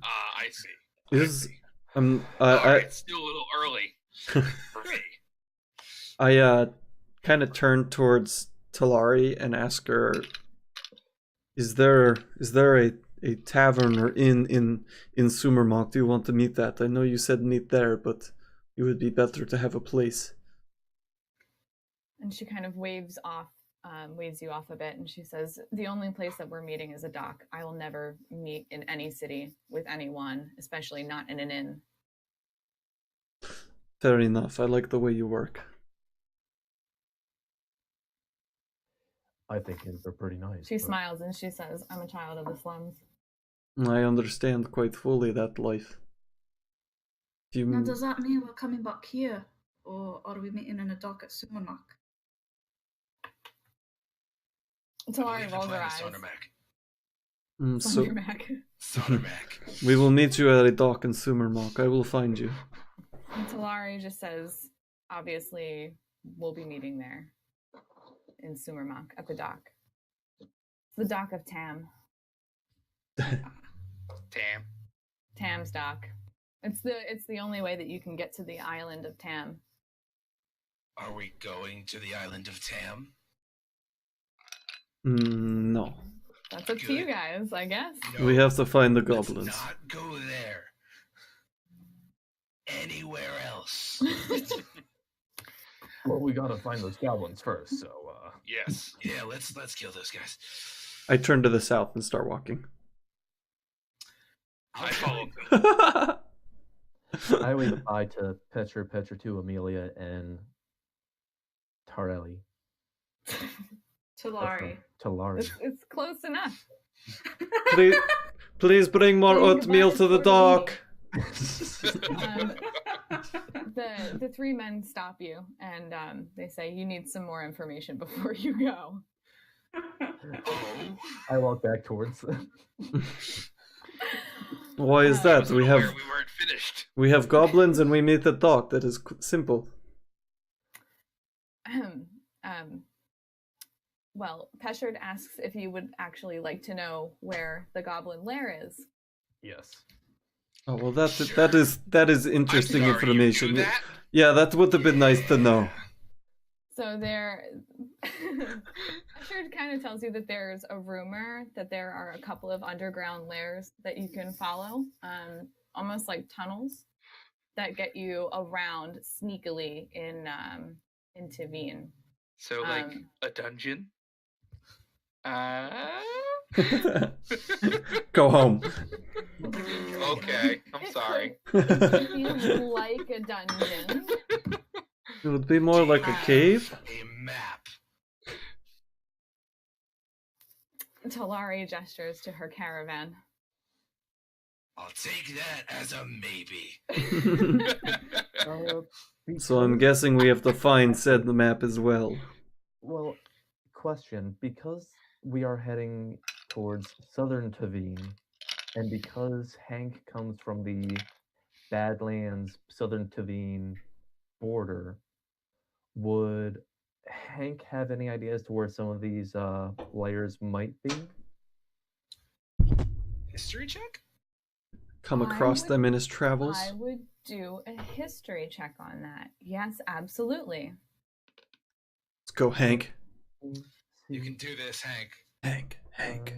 I see. Is It's still a little early for me. I kind of turn towards Talari and ask her, is there a tavern or inn in Sumermock? Do you want to meet that? I know you said meet there, but it would be better to have a place. And she kind of waves you off a bit, and she says, the only place that we're meeting is a dock. I will never meet in any city with anyone, especially not in an inn. Fair enough. I like the way you work. I think they're pretty nice. She smiles and she says, I'm a child of the slums. I understand quite fully that life. Now, does that mean we're coming back here? Or are we meeting in a dock at Sumernock? Talari rolls her eyes. So Sondermack. we will meet you at a dock in Sumermock. I will find you. And Talari just says, obviously, we'll be meeting there in Sumermock at the dock. It's the dock of Tam. Tam. Tam's dock. It's the only way that you can get to the island of Tam. Are we going to the island of Tam? No. That's up to you guys, I guess. No, We have to find the let's goblins. not go there. Anywhere else. Well, we gotta find those goblins first, so, Yes. Yeah, let's kill those guys. I turn to the south and start walking. I follow them. I wave bye to Petra, Petra 2, Amelia, and Tarelli. Talari. Talari. It's close enough. Please bring more oatmeal to the dock. The three men stop you and they say, you need some more information before you go. I walk back towards them. Why is that? We weren't finished. We have goblins and we meet the dock. That is simple. Well, Peshard asks if you would actually like to know where the goblin lair is. Yes. Oh well, that is interesting I'm sorry, information. You do that? Yeah, that would have been nice to know. So there, Peshard kind of tells you that there's a rumor that there are a couple of underground lairs that you can follow, almost like tunnels that get you around sneakily into Veen. So, like a dungeon? Go home. Okay, I'm sorry. It feels like a dungeon. It would be more like a cave. A map. Talari gestures to her caravan. I'll take that as a maybe. So I'm guessing we have to find said map as well. Well, question. Because we are heading towards southern Tavine, and because Hank comes from the Badlands, southern Tavine border, would Hank have any idea as to where some of these layers might be? History check? come across them in his travels? I would do a history check on that. Yes, absolutely. Let's go, Hank. You can do this, Hank. Hank.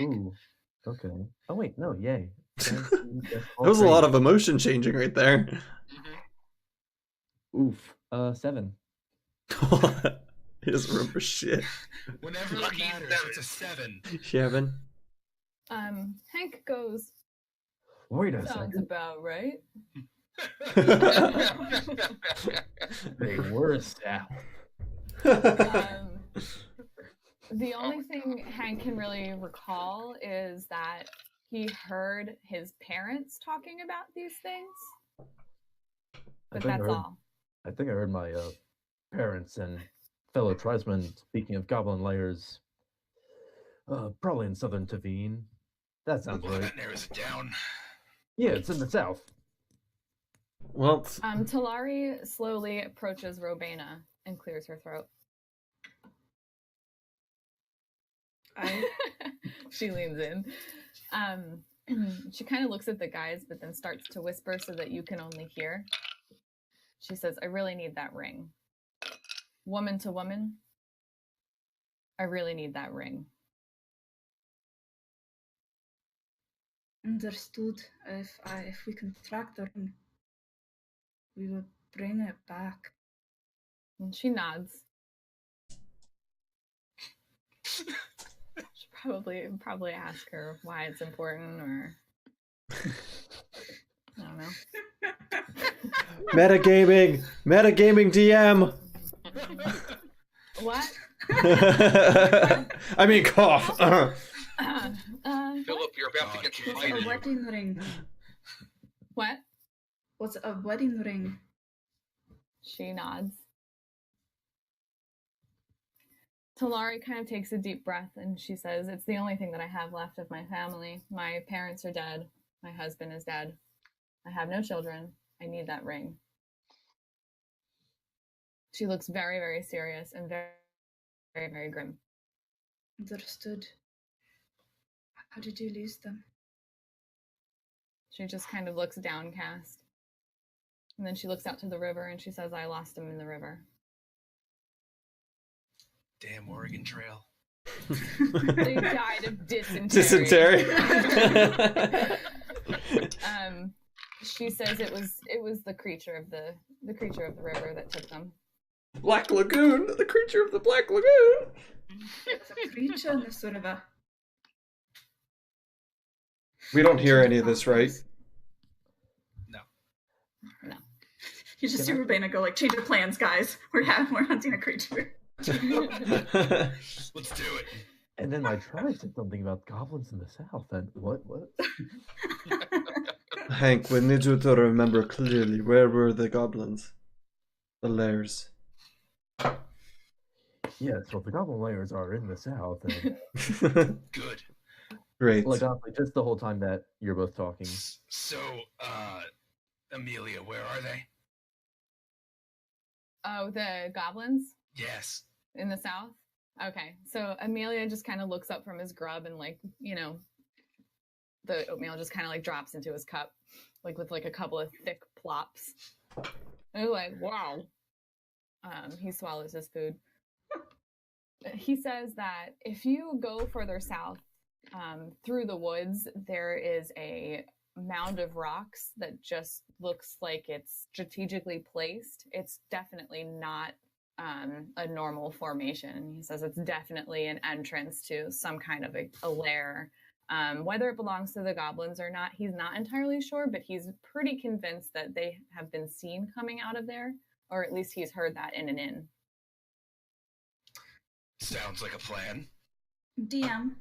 Ooh. Okay. Oh wait, no, yay. There was a lot of emotion changing right there. Oof. 7. He doesn't remember shit. Whenever it Lucky matters, 7. it's a 7. Kevin. Hank goes, Wait a sounds second. about right. They were south. The only thing Hank can really recall is that he heard his parents talking about these things. But that's all. I think I heard my parents and fellow tribesmen speaking of goblin lairs. Probably in southern Tavine. That sounds Well, right. that narrows it down. Yeah, it's in the south. Well, Talari slowly approaches Robena and clears her throat. She leans in. She kind of looks at the guys, but then starts to whisper so that you can only hear. She says, I really need that ring. Woman to woman, I really need that ring. Understood. If we can track the ring, we will bring it back. And she nods. Should probably ask her why it's important, or I don't know. Metagaming DM. What? I mean, cough. Philip, you're about to get What's a invited. wedding ring? What? What's a wedding ring? She nods. Talari kind of takes a deep breath and she says, it's the only thing that I have left of my family. My parents are dead. My husband is dead. I have no children. I need that ring. She looks very, very serious and very, very, very grim. Understood. How did you lose them? She just kind of looks downcast. And then she looks out to the river and she says, I lost them in the river. Damn Oregon Trail. They died of dysentery. She says it was the creature of the river that took them. Black Lagoon, the creature of the Black Lagoon. There's a creature in this river. We don't hear any of this, right? No. You just see Rubena go like, change your plans, guys. We're hunting a creature. Let's do it. And then my tribe said something about goblins in the south. And what? Hank, we need you to remember clearly, where were the goblins? The lairs. Yes, well, the goblin lairs are in the south. And Good. Great. like honestly, just the whole time that you're both talking. So, Amelia, where are they? Oh, the goblins Yes. in the south? Okay, so Amelia just kind of looks up from his grub and like, the oatmeal just kind of like drops into his cup, like with like a couple of thick plops. And he's like, wow. He swallows his food. He says that if you go further south, through the woods, there is a mound of rocks that just looks like it's strategically placed. It's definitely not a normal formation. He says it's definitely an entrance to some kind of a lair. Whether it belongs to the goblins or not, he's not entirely sure, but he's pretty convinced that they have been seen coming out of there, or at least he's heard that in an inn. Sounds like a plan. DM,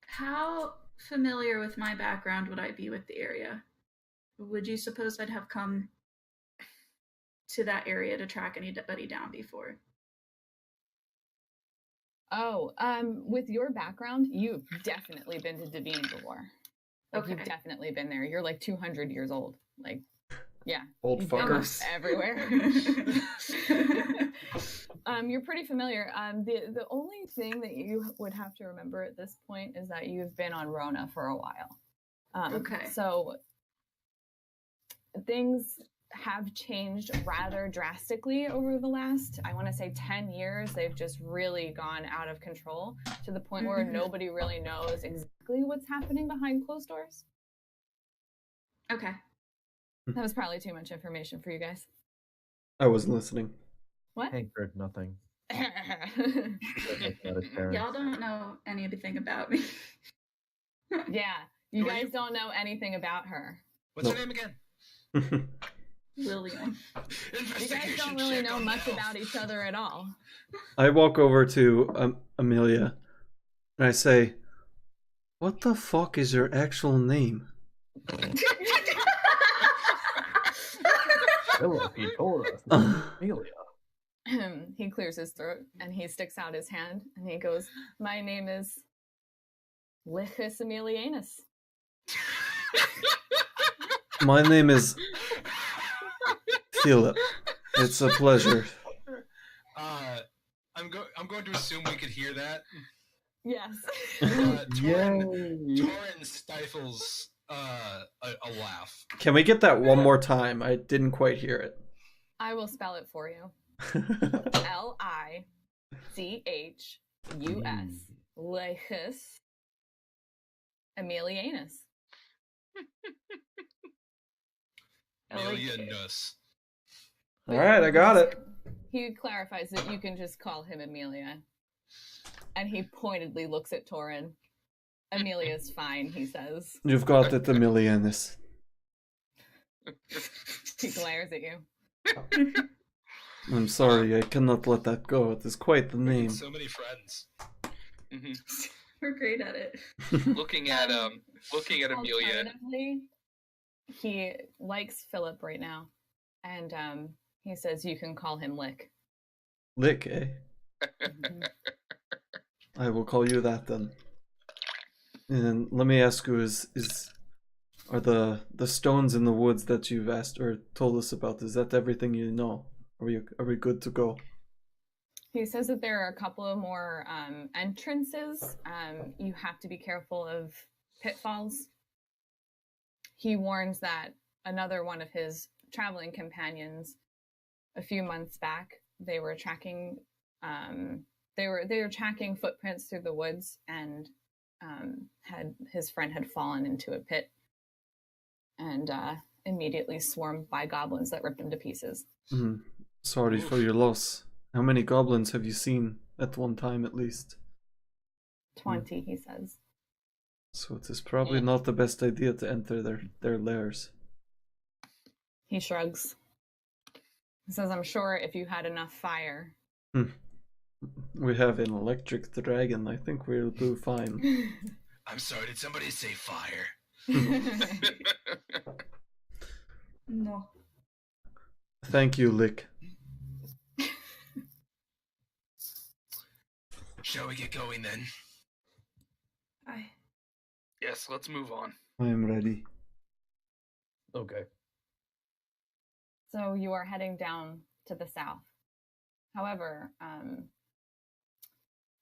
how familiar with my background would I be with the area? Would you suppose I'd have come to that area to track anybody down before? Oh, with your background, you've definitely been to Devine before. Like, Okay. You've definitely been there. You're like 200 years old. Like, yeah. Old You've been fuckers. everywhere. You're pretty familiar. The only thing that you would have to remember at this point is that you've been on Rona for a while. Okay. So things have changed rather drastically over the last, I want to say 10 years. They've just really gone out of control to the point where nobody really knows exactly what's happening behind closed doors. Okay. That was probably too much information for you guys. I wasn't listening. What? Hank heard nothing. Y'all don't know anything about me. Yeah, you Who are guys you? don't know anything about her. What's Nope. her name again? William. You guys Investigation don't really check know on much the about elf. each other at all. I walk over to Amelia and I say, "What the fuck is your actual name?" Philip, he told us. Amelia. He clears his throat and he sticks out his hand and he goes, "My name is Lichus Emilianus." My name is Philip. It's a pleasure. I'm going to assume we could hear that. Yes. Torin stifles a laugh. Can we get that one more time? I didn't quite hear it. I will spell it for you. Lichus Lichus Emilianus. Amelia Nuss. All right, I got it. He clarifies that you can just call him Amelia. And he pointedly looks at Torin. Amelia's fine, he says. You've got it, Emilianus. He glares at you. I'm sorry, I cannot let that go. It is quite the name. So many friends. Hmm. We're great at it. Looking at Amelia. Alternatively, he likes Philip right now. And he says you can call him Lick. Lick, eh? I will call you that then. And let me ask you: are the stones in the woods that you've asked or told us about? Is that everything you know? Are we good to go? He says that there are a couple of more entrances. You have to be careful of pitfalls. He warns that another one of his traveling companions, a few months back, they were tracking footprints through the woods, and his friend had fallen into a pit and immediately swarmed by goblins that ripped him to pieces. Mm. Sorry for your loss. How many goblins have you seen at one time at least? 20, he says. So it is probably not the best idea to enter their lairs. He shrugs. He says, "I'm sure if you had enough fire." We have an electric dragon. I think we'll do fine. I'm sorry, did somebody say fire? No. Thank you, Lick. Shall we get going then? Yes, let's move on. I am ready. Okay. So you are heading down to the south. However,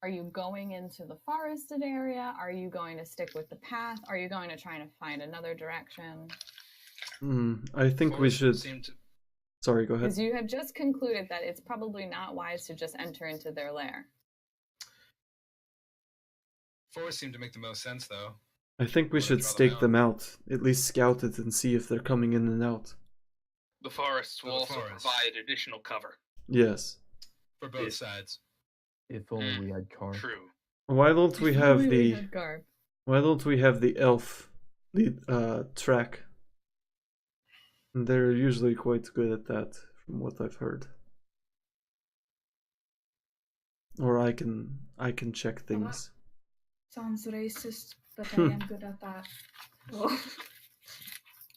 are you going into the forested area? Are you going to stick with the path? Are you going to try to find another direction? I think we should... Sorry, go ahead. Because you have just concluded that it's probably not wise to just enter into their lair. Forest seemed to make the most sense, though. I think we should stake them out. At least scout it and see if they're coming in and out. The forests will also provide additional cover. Yes. For both sides. If only we had Carp. True. Why don't we have the... Garb. Why don't we have the elf lead track? They're usually quite good at that, from what I've heard. Or I can check things. Sounds racist, but I am good at that. Well,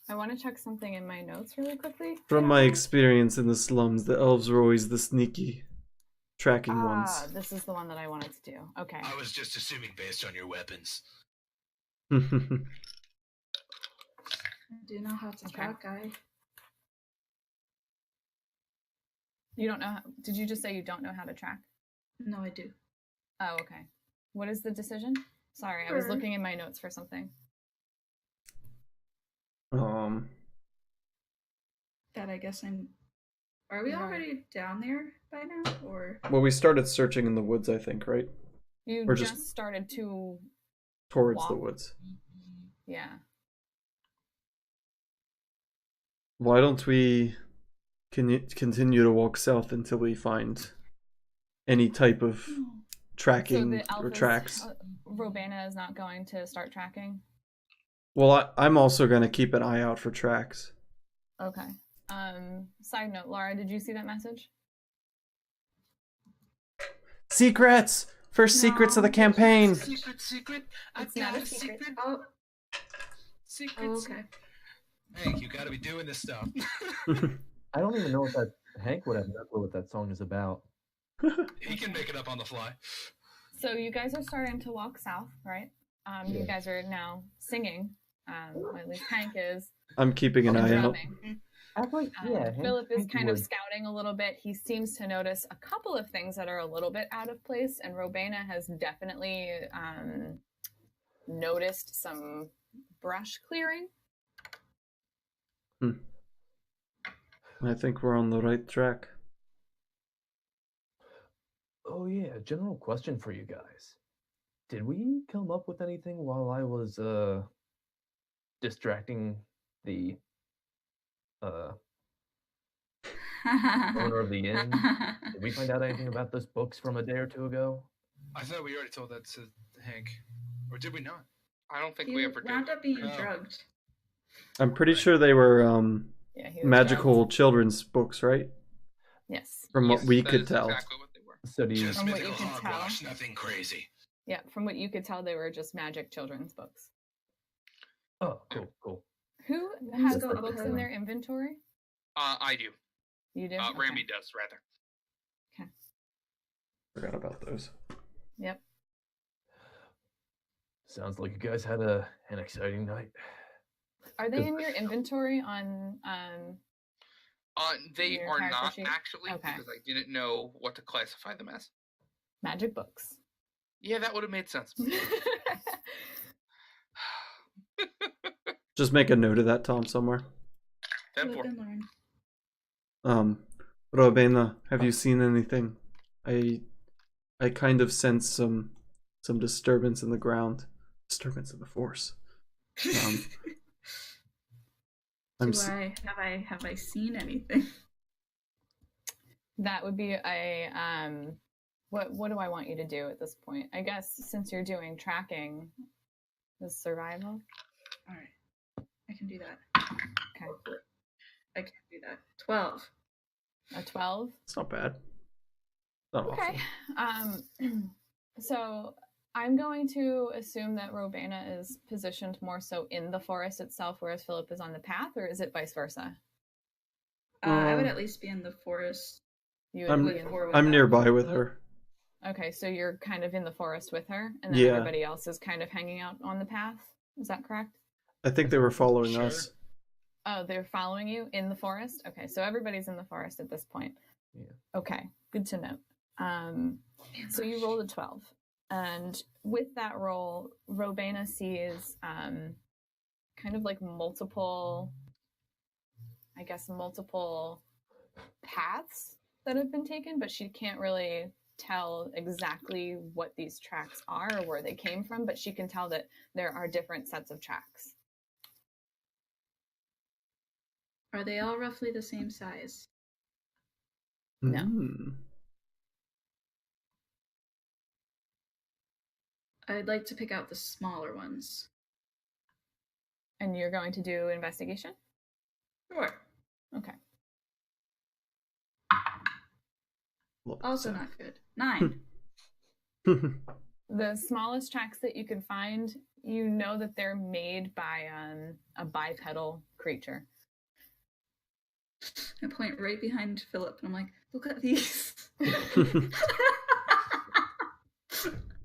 I want to check something in my notes really quickly. From my experience in the slums, the elves are always the sneaky tracking ones. This is the one that I wanted to do. Okay. I was just assuming based on your weapons. I do know how to track, guy. You don't know did you just say you don't know how to track? No, I do. Oh, okay. What is the decision? Sorry, I was Sure. looking in my notes for something. That I guess I'm. Are we Right. already down there by now, or? Well, we started searching in the woods, I think, right? You Or just just started to towards the walk? woods. Yeah. Why don't we continue to walk south until we find any type of So tracking the elf or is, tracks? Robana is not going to start tracking? Well, I'm also going to keep an eye out for tracks. Okay. Side note, Laura, did you see that message? Secrets! First secrets of the campaign! Secret. I've It's not got a secret. Oh, Secrets. okay. Hank, you gotta be doing this stuff. I don't even know what that Hank would have no clue what that song is about. He can make it up on the fly. So you guys are starting to walk south, right? You guys are now singing. Or at least Hank is. I'm keeping an and eye out. drumming. Hank, Philip is Hank kind of would- scouting a little bit. He seems to notice a couple of things that are a little bit out of place, and Robana has definitely noticed some brush clearing. I think we're on the right track. Oh yeah, general question for you guys. Did we come up with anything while I was distracting the owner of the inn? Did we find out anything about those books from a day or two ago? I thought we already told that to Hank. Or did we not? I don't think He we ever did. wound up being Oh. drugged. I'm pretty Right. sure they were Yeah, he was magical drugged. children's books, right? Yes. From what Yes, we that could is tell. exactly what they were. So do you Just From what mythical you can tell. hogwash, nothing crazy. Yeah, from what you could tell, they were just magic children's books. Oh, cool. Who Let's has go the up books ahead. in their inventory? I do. You do? Okay. Rami does, rather. Forgot about those. Yep. Sounds like you guys had an exciting night. Are they in your inventory on They Your are character not sheet? actually, Okay. because I didn't know what to classify them as. magic books? Yeah, that would have made sense. Just make a note of that, Tom, somewhere. Ten Live four. and learn. Robena, have you seen anything? I kind of sense some disturbance in the ground. Disturbance in the force. I'm Have I seen anything? That would be a what do I want you to do at this point? I guess since you're doing tracking, is survival. All right, I can do that. Okay. I can do that. 12. A 12. It's not bad. Not Okay. awful. So I'm going to assume that Robana is positioned more so in the forest itself, whereas Philip is on the path, or is it vice versa? I would Um, at least be in the forest. You would I'm- be in- Or with I'm that. nearby with her. Okay, so you're kind of in the forest with her, and then Yeah. everybody else is kind of hanging out on the path. Is that correct? I think they were following Sure. us. Oh, they're following you in the forest? Okay, so everybody's in the forest at this point. Yeah. Okay, good to know. So you rolled a 12. And with that roll, Robana sees kind of like multiple paths that have been taken, but she can't really tell exactly what these tracks are or where they came from, but she can tell that there are different sets of tracks. Are they all roughly the same size? No. Hmm. I'd like to pick out the smaller ones. And you're going to do investigation? Sure. Okay. Love Also that. not good. 9. The smallest tracks that you can find, you know that they're made by a bipedal creature. I point right behind Philip and I'm like, look at these.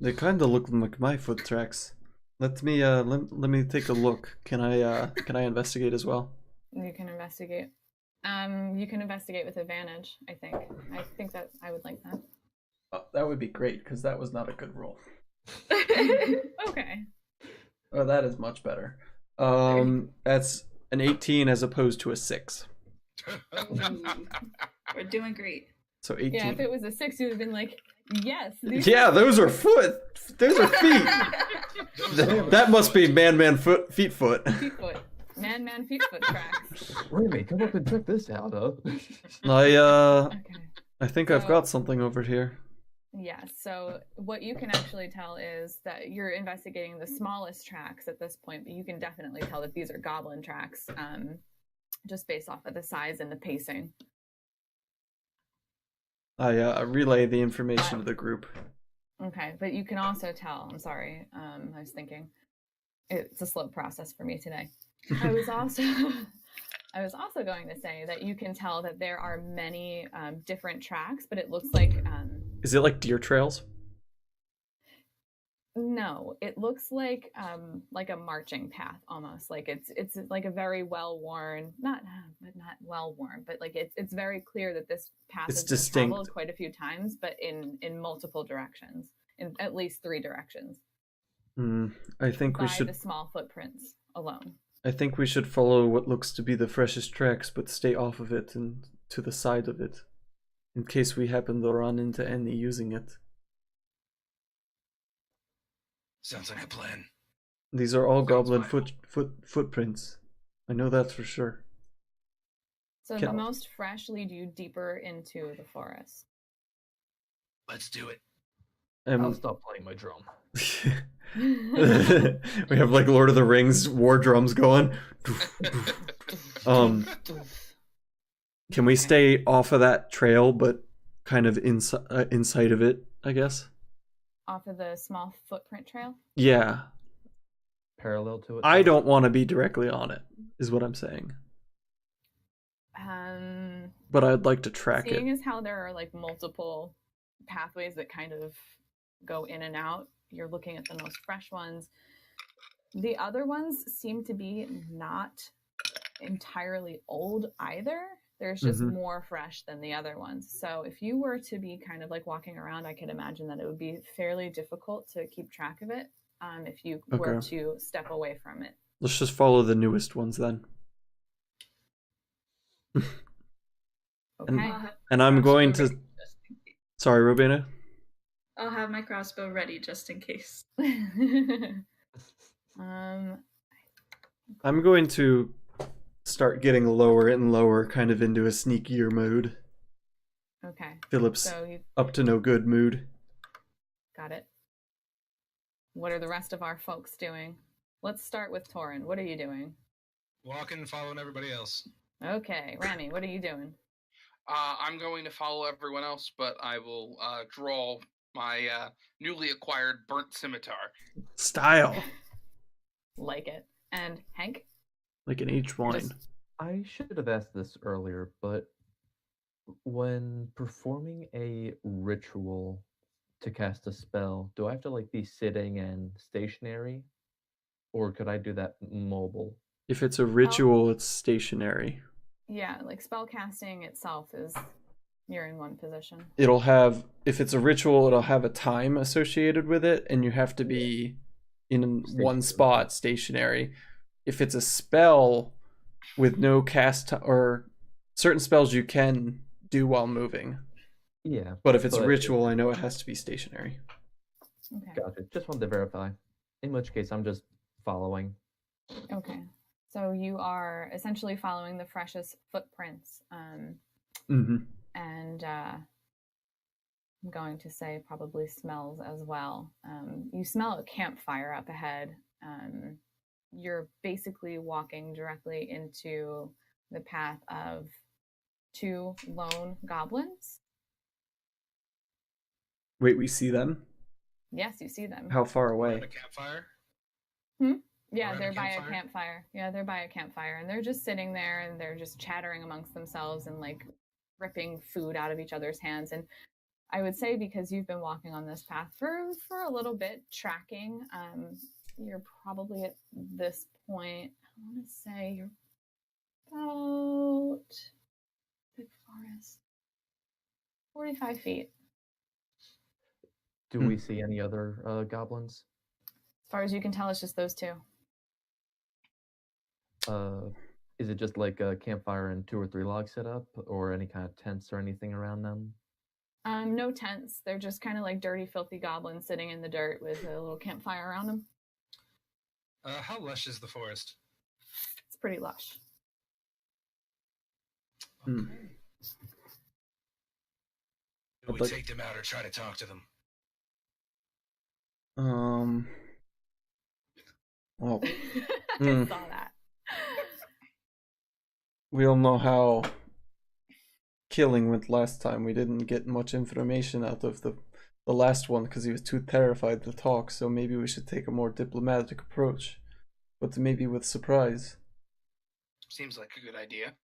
They kind of look like my foot tracks. Let me take a look. Can I investigate as well? You can investigate. You can investigate with advantage, I think. I think that I would like that. Oh, that would be great, because that was not a good roll. Okay. Oh, that is much better. That's an 18 as opposed to a 6. We're doing great. So 18. Yeah, if it was a 6, you would have been like, yes. Yeah, those are foot. Those are feet. That must be man, feet, foot. Feet foot. Man, feet foot tracks. Remy, come up and check this out, huh? Okay. I think I've got something over here. Yeah, so what you can actually tell is that you're investigating the smallest tracks at this point, but you can definitely tell that these are goblin tracks, just based off of the size and the pacing. I relay the information to the group. Okay, but you can also tell, I'm sorry, I was thinking, it's a slow process for me today. I was also going to say that you can tell that there are many different tracks, but it looks like... Is it like deer trails? No, it looks like a marching path almost. Like it's like a very well worn, not well worn, but like it's very clear that this path has been traveled quite a few times, but in multiple directions, in at least 3 directions. I think we should. By the small footprints alone. I think we should follow what looks to be the freshest tracks, but stay off of it and to the side of it, in case we happen to run into any using it. Sounds like a plan. These are all goblin footprints. I know that for sure. So the most fresh lead you deeper into the forest. Let's do it. I'll stop playing my drum. We have like Lord of the Rings war drums going. Can we stay off of that trail, but kind of inside of it, I guess? Off of the small footprint trail? Yeah. Parallel to it? I don't want to be directly on it, is what I'm saying. But I'd like to track it. Seeing as how there are like multiple pathways that kind of go in and out, you're looking at the most fresh ones. The other ones seem to be not entirely old either. There's just more fresh than the other ones. So if you were to be kind of like walking around, I could imagine that it would be fairly difficult to keep track of it if you were to step away from it. Let's just follow the newest ones then. Okay. And I'm going to... Sorry, Robina? I'll have my crossbow ready just in case. I'm going to start getting lower and lower, kind of into a sneakier mode. Okay. Philip's up to no good mood. Got it. What are the rest of our folks doing? Let's start with Torin. What are you doing? Walking and following everybody else. Okay. Rami, what are you doing? I'm going to follow everyone else, but I will draw my newly acquired burnt scimitar. Style. Like it. And Hank? Like an aged wine. I should have asked this earlier, but when performing a ritual to cast a spell, do I have to like be sitting and stationary? Or could I do that mobile? If it's a ritual, it's stationary. Yeah, like spell casting itself is you're in one position. It'll have, if it's a ritual, it'll have a time associated with it, and you have to be in one spot stationary. If it's a spell with no cast, or certain spells you can do while moving. Yeah. But if it's a ritual, I know it has to be stationary. Okay. Gotcha. Just wanted to verify. In which case, I'm just following. Okay. So you are essentially following the freshest footprints. And I'm going to say probably smells as well. You smell a campfire up ahead. You're basically walking directly into the path of 2 lone goblins. Wait, we see them? Yes, you see them. How far away? A campfire? Yeah, they're by a campfire. Yeah, they're by a campfire. And they're just sitting there and they're just chattering amongst themselves and like ripping food out of each other's hands. And I would say because you've been walking on this path for a little bit, tracking, you're probably at this point, I want to say you're about forest. 45 feet. Do we see any other goblins? As far as you can tell, it's just those two. Is it just like a campfire and 2 or 3 logs set up, or any kind of tents or anything around them? No tents. They're just kind of like dirty, filthy goblins sitting in the dirt with a little campfire around them. How lush is the forest? It's pretty lush. Okay. Do we But- take them out or try to talk to them? Well, I saw that. we all know how killing went last time. We didn't get much information out of the last one because he was too terrified to talk, so maybe we should take a more diplomatic approach, but maybe with surprise. Seems like a good idea.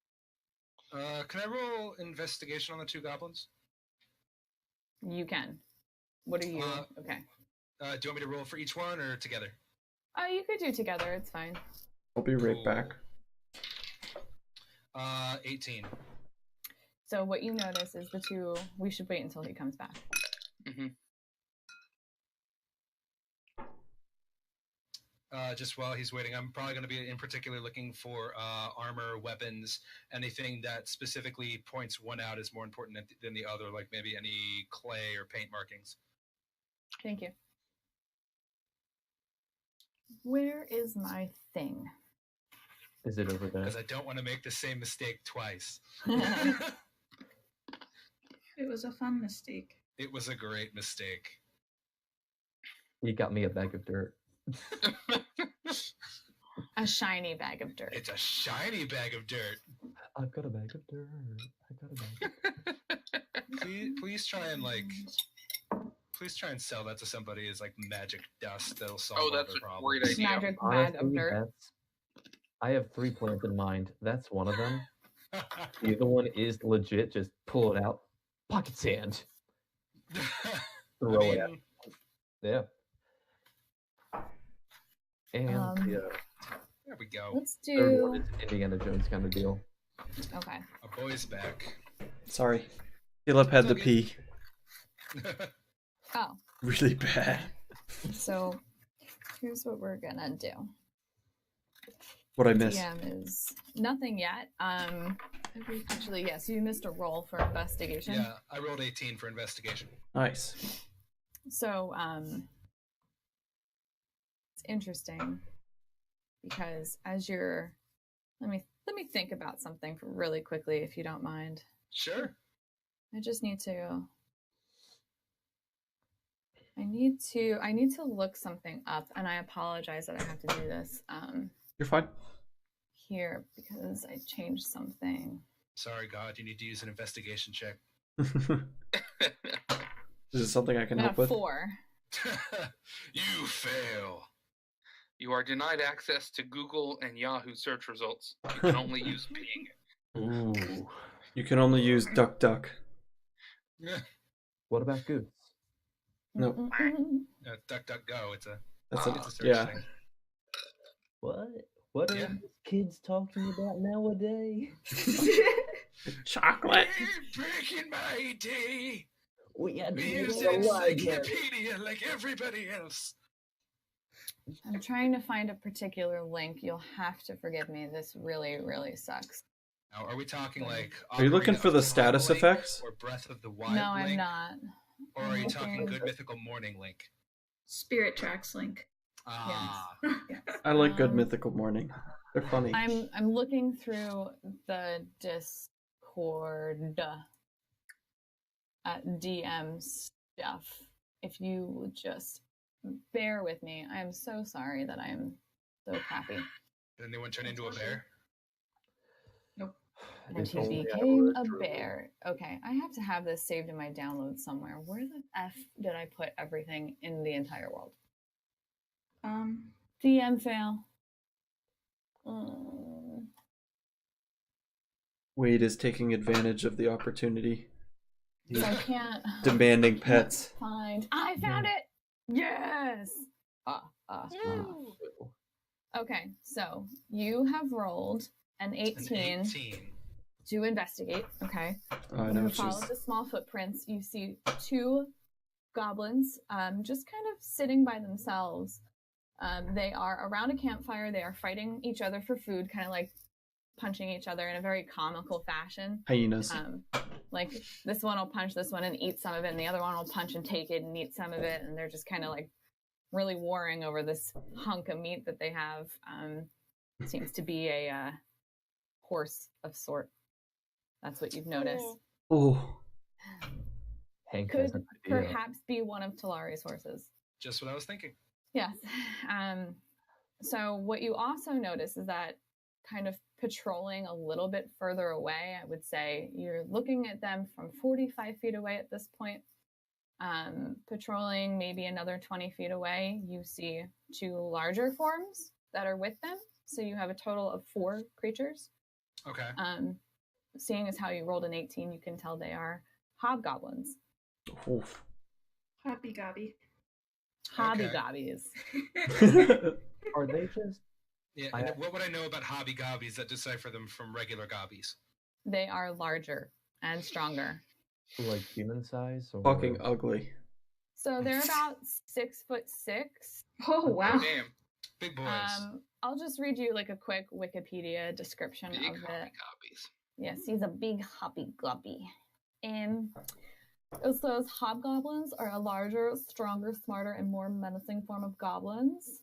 Can I roll investigation on the 2 goblins? You can. What are you? Okay. Do you want me to roll for each one or together? You could do together. It's fine. I'll be right Cool. back. 18. So what you notice is the two. We should wait until he comes back. Mm-hmm. Just while he's waiting, I'm probably going to be in particular looking for armor, weapons, anything that specifically points one out as more important than the other, like maybe any clay or paint markings. Thank you. Where is my thing? Is it over there? Because I don't want to make the same mistake twice. It was a fun mistake. It was a great mistake. You got me a bag of dirt. A shiny bag of dirt. It's a shiny bag of dirt. I've got a bag of dirt. I got a bag of Please try and sell that to somebody as like magic dust that'll solve Oh, all that's their a problems. great idea. Magic bag of Honestly, dirt. I have 3 plans in mind. That's one of them. The other one is legit. Just pull it out. Pocket sand. Throw it out. Yeah. And There we go. Let's third one do. is Indiana Jones kind of deal. Okay. A boy's back. Sorry. Philip had It's to okay. pee Oh, really bad. so here's what we're gonna do. What I missed? DM is nothing yet. Actually, yes, you missed a roll for investigation. Yeah, I rolled 18 for investigation. Nice. So, it's interesting because as you're, let me think about something for really quickly, if you don't mind. Sure. I just need to. I need to look something up, and I apologize that I have to do this. You're fine. Here because I changed something. Sorry, God, you need to use an investigation check. Is it something I can Got help a with? 4. You fail. You are denied access to Google and Yahoo search results. You can only use Bing. Ooh. You can only use DuckDuck. What about Goose? No. DuckDuckGo. It's a That's Ah, a, it's a search yeah. thing. What? What are Yeah. these kids talking about nowadays? Chocolate. Breaking my day. We had to We make use it a library. encyclopedia like everybody else. I'm trying to find a particular link. You'll have to forgive me. This really, really sucks. Now, are we talking like? Are you looking Ocarina for of the Time status link effects? or Breath of the Wild No, I'm link? not. Or are you I'm talking looking- Good Mythical Morning link? Spirit Tracks link. Ah, Yes. I like Good Um, Mythical Morning. They're funny. I'm looking through the Discord at DM stuff. If you would just bear with me. I am so sorry that I am so crappy. did anyone turn into a bear? And If he only I became were a druid. bear. Okay, I have to have this saved in my download somewhere. Where the F did I put everything in the entire world? DM fail. Wade is taking advantage of the opportunity. So I can't Demanding pets. find. I found it. Yes. Okay, so you have rolled an 18. An 18. to investigate. Okay. Oh, I know You what follow she's. the small footprints. You see two goblins just kind of sitting by themselves. They are around a campfire. They are fighting each other for food, kind of like punching each other in a very comical fashion. Hyenas. Like this one will punch this one and eat some of it, and the other one will punch and take it and eat some of it, and they're just kind of like really warring over this hunk of meat that they have. Seems to be a horse of sort. That's what you've noticed. Oh, Hank Could has an idea. perhaps be one of Talari's horses. Just what I was thinking. Yes. So what you also notice is that kind of patrolling a little bit further away, I would say you're looking at them from 45 feet away at this point. Patrolling maybe another 20 feet away, you see two larger forms that are with them. So you have a total of 4 creatures. Okay. Seeing as how you rolled an 18, you can tell they are hobgoblins. oof. Happy gobby. Hobbygobbies. Are they just Yeah. I- And what would I know about hobby gobbies that decipher them from regular gobbies? They are larger and stronger. like human size? Or... Fucking ugly. So they're about 6'6". Oh Oh, wow. damn. Big boys. I'll just read you like a quick Wikipedia description Big of hobby it. gobbies. Yes, he's a big hobby-gobby. It says hobgoblins are a larger, stronger, smarter, and more menacing form of goblins.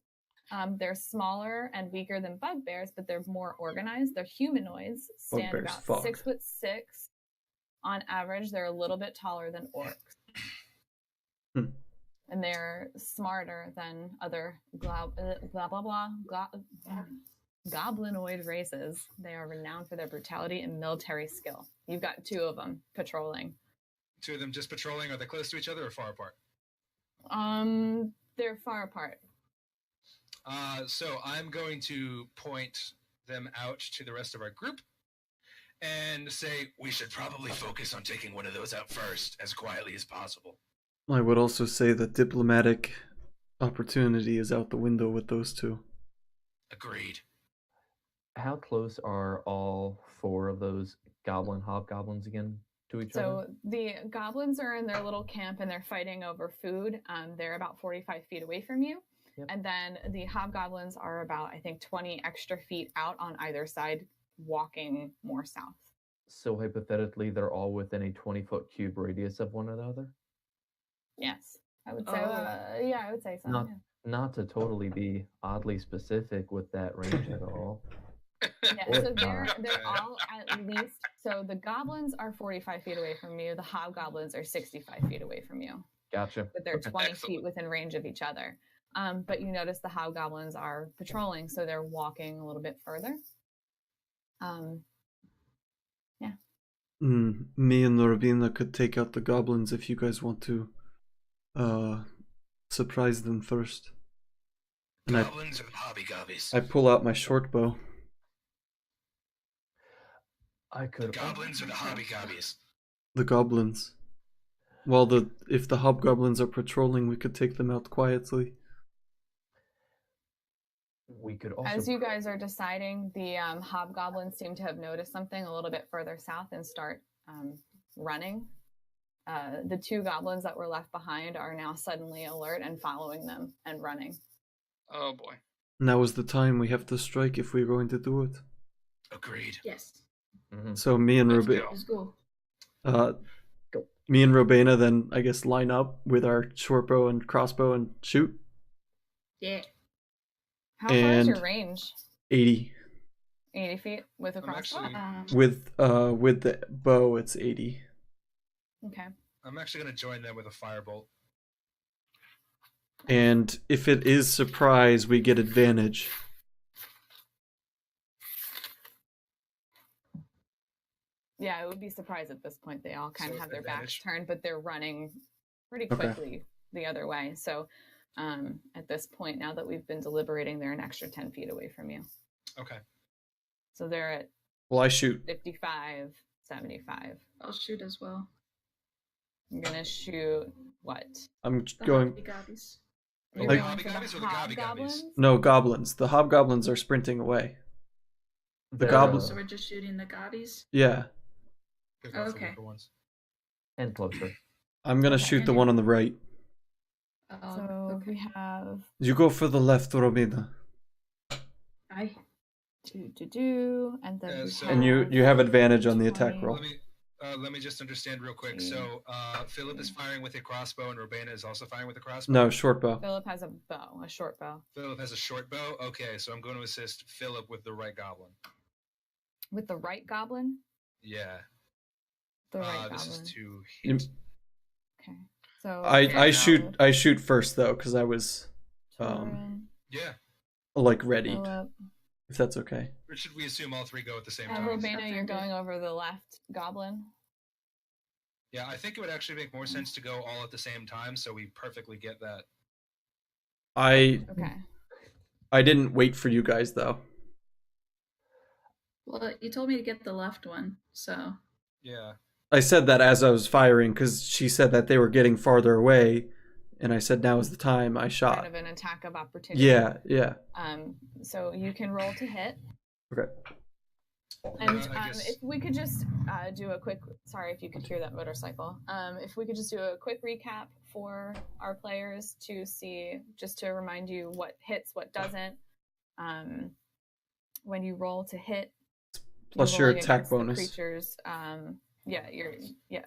They're smaller and weaker than bugbears, but they're more organized. They're humanoids, stand Bugbears about fuck. 6'6". On average, they're a little bit taller than orcs. Hmm. And they're smarter than other goblinoid races. They are renowned for their brutality and military skill. You've got 2 of them patrolling. 2 of them just patrolling. Are they close to each other or far apart? They're far apart. So I'm going to point them out to the rest of our group and say we should probably focus on taking one of those out first as quietly as possible. I would also say that diplomatic opportunity is out the window with those 2. Agreed. How close are all 4 of those hobgoblins again to each So other? the goblins are in their little camp and they're fighting over food. They're about 45 feet away from you. Yep. And then the hobgoblins are about, I think, 20 extra feet out on either side, walking more south. So hypothetically, they're all within a 20-foot cube radius of one another? Yes, I would say. Oh. Yeah, I would say so. Not- yeah. Not to totally be oddly specific with that range at all. Yeah, Or so they're not. all at least. So the goblins are 45 feet away from you. The hobgoblins are 65 feet away from you, Gotcha. but they're Okay. 20 feet Excellent. within range of each other. But you notice the hobgoblins are patrolling, so they're walking a little bit further. Me and Norvina could take out the goblins if you guys want to surprise them first. And Goblins or hobby gobbies? I pull out my short bow. I could. Goblins or the hobby gobbies? The goblins. If the hobgoblins are patrolling, we could take them out quietly. We could also. As you guys are deciding, the hobgoblins seem to have noticed something a little bit further south and start running. The 2 goblins that were left behind are now suddenly alert and following them and running. Oh boy. Now is the time we have to strike if we're going to do it. Agreed. Yes. Mhm. So me and Let's Robina, go. Let's go. me and Robina then I guess line up with our short bow and crossbow and shoot. Yeah. How far is And- your range? 80. 80 feet with a I'm crossbow? actually- With the bow it's 80. Okay. I'm actually going to join them with a firebolt. And if it is surprise, we get advantage. Yeah, it would be surprised at this point. They all kind of So have their backs advantage. turned, but they're running pretty Okay. quickly the other way. So at this point, now that we've been deliberating, they're an extra 10 feet away from you. Okay. So they're at Well, I shoot. 55, 75. I'll shoot as well. I'm going to shoot what? I'm The going. hobby gobbies. You're Like- going for Hobgobbies or the Gobby Gobbies? hobgoblins? No, goblins. The hobgoblins are sprinting away. The They're, goblins- So we're just shooting the gobbies. Yeah. Go for Okay. weaker ones. And closer. I'm gonna Okay. shoot the one on the right. Oh, So okay. we have You go for the left, Romina. I and then Yeah, we so- And you have advantage on the attack 20. roll. Let me just understand real quick. So Philip is firing with a crossbow, and Urbana is also firing with a crossbow. No, short bow. Philip has a bow, a short bow, Philip has a short bow. Okay, so I'm going to assist Philip with the right goblin. with the right goblin. Yeah. The right This goblin. is to You- hit. Okay. So I now I shoot first though, because I was Torin, Yeah. like ready, Philip, if that's okay. Or should we assume all three go at the same and time? Urbana, you're Offended. going over the left goblin. Yeah, I think it would actually make more sense to go all at the same time, so we perfectly get that. I Okay. didn't wait for you guys though. Well, you told me to get the left one, so Yeah. I said that as I was firing because she said that they were getting farther away, and I said now is the time. I shot. Kind of an attack of opportunity. Yeah. So you can roll to hit. Okay. And I guess- if we could just do a quick, sorry if you could hear that motorcycle. If we could just do a quick recap for our players to see, just to remind you what hits, what doesn't. When you roll to hit, Plus you're your rolling attack against the bonus. creature's,